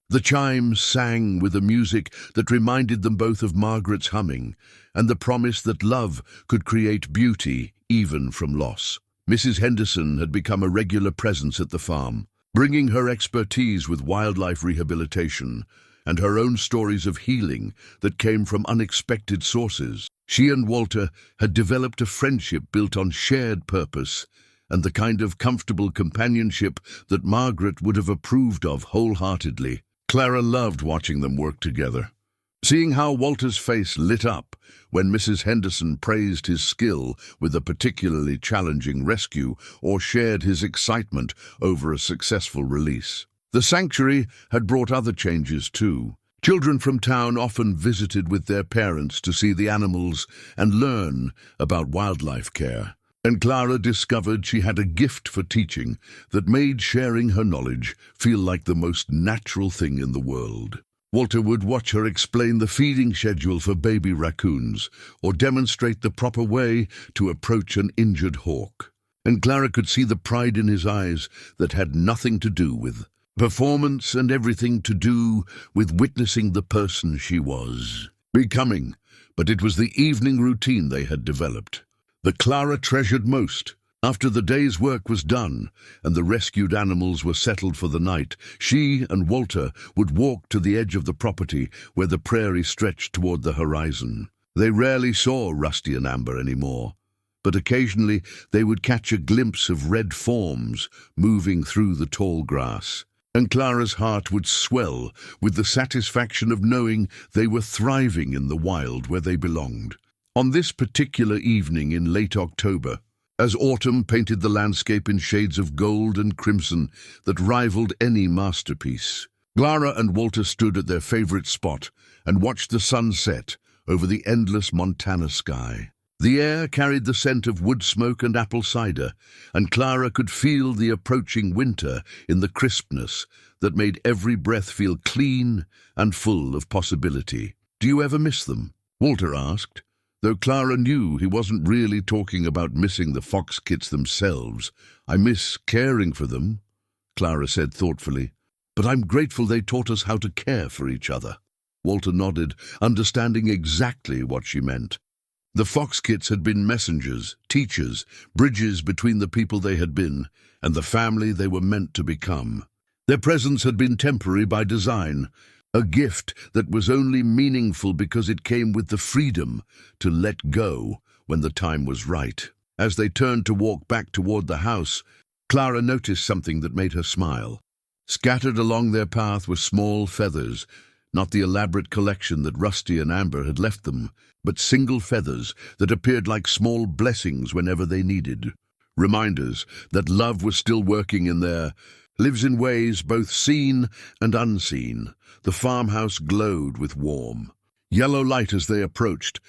the chimes sang with a music that reminded them both of Margaret's humming and the promise that love could create beauty even from loss. Mrs. Henderson had become a regular presence at the farm, bringing her expertise with wildlife rehabilitation and her own stories of healing that came from unexpected sources. She and Walter had developed a friendship built on shared purpose and the kind of comfortable companionship that Margaret would have approved of wholeheartedly. Clara loved watching them work together. Seeing how Walter's face lit up when Mrs. Henderson praised his skill with a particularly challenging rescue or shared his excitement over a successful release. The sanctuary had brought other changes too. Children from town often visited with their parents to see the animals and learn about wildlife care. And Clara discovered she had a gift for teaching that made sharing her knowledge feel like the most natural thing in the world. Walter would watch her explain the feeding schedule for baby raccoons or demonstrate the proper way to approach an injured hawk. And Clara could see the pride in his eyes that had nothing to do with performance and everything to do with witnessing the person she was becoming. But it was the evening routine they had developed that Clara treasured most. After the day's work was done and the rescued animals were settled for the night, she and Walter would walk to the edge of the property where the prairie stretched toward the horizon. They rarely saw Rusty and Amber anymore, but occasionally they would catch a glimpse of red forms moving through the tall grass. And Clara's heart would swell with the satisfaction of knowing they were thriving in the wild where they belonged. On this particular evening in late October, as autumn painted the landscape in shades of gold and crimson that rivaled any masterpiece, Clara and Walter stood at their favorite spot and watched the sun set over the endless Montana sky. The air carried the scent of wood smoke and apple cider, and Clara could feel the approaching winter in the crispness that made every breath feel clean and full of possibility. "Do you ever miss them?" Walter asked, though Clara knew he wasn't really talking about missing the fox kits themselves. "I miss caring for them," Clara said thoughtfully, "but I'm grateful they taught us how to care for each other." Walter nodded, understanding exactly what she meant. The fox kits had been messengers, teachers, bridges between the people they had been and the family they were meant to become. Their presence had been temporary by design, a gift that was only meaningful because it came with the freedom to let go when the time was right. As they turned to walk back toward the house, Clara noticed something that made her smile. Scattered along their path were small feathers, not the elaborate collection that Rusty and Amber had left them, but single feathers that appeared like small blessings whenever they needed. Reminders that love was still working in their lives in ways both seen and unseen. The farmhouse glowed with warm, yellow light as they approached,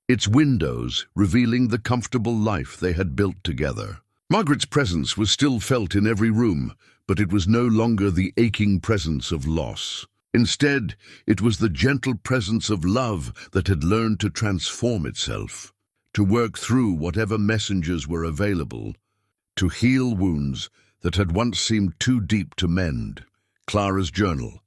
its windows revealing the comfortable life they had built together. Margaret's presence was still felt in every room, but it was no longer the aching presence of loss. Instead, it was the gentle presence of love that had learned to transform itself, to work through whatever messengers were available, to heal wounds that had once seemed too deep to mend. Clara's journal,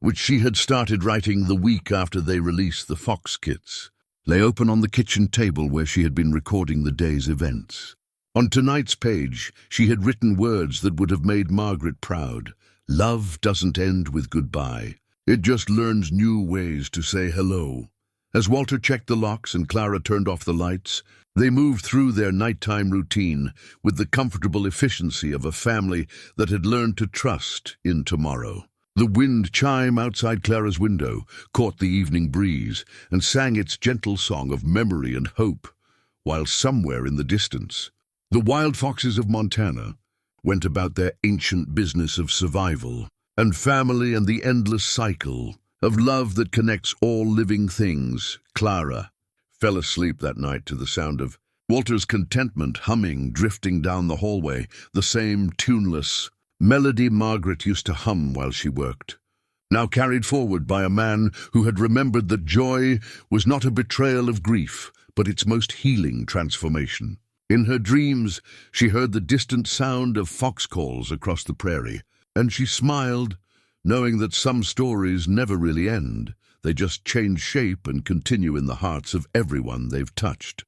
which she had started writing the week after they released the fox kits, lay open on the kitchen table where she had been recording the day's events. On tonight's page, she had written words that would have made Margaret proud. "Love doesn't end with goodbye. It just learns new ways to say hello." As Walter checked the locks and Clara turned off the lights, they moved through their nighttime routine with the comfortable efficiency of a family that had learned to trust in tomorrow. The wind chime outside Clara's window caught the evening breeze and sang its gentle song of memory and hope, while somewhere in the distance, the wild foxes of Montana went about their ancient business of survival and family and the endless cycle of love that connects all living things. Clara fell asleep that night to the sound of Walter's contentment humming, drifting down the hallway, the same tuneless melody Margaret used to hum while she worked, now carried forward by a man who had remembered that joy was not a betrayal of grief, but its most healing transformation. In her dreams, she heard the distant sound of fox calls across the prairie, and she smiled, knowing that some stories never really end. They just change shape and continue in the hearts of everyone they've touched.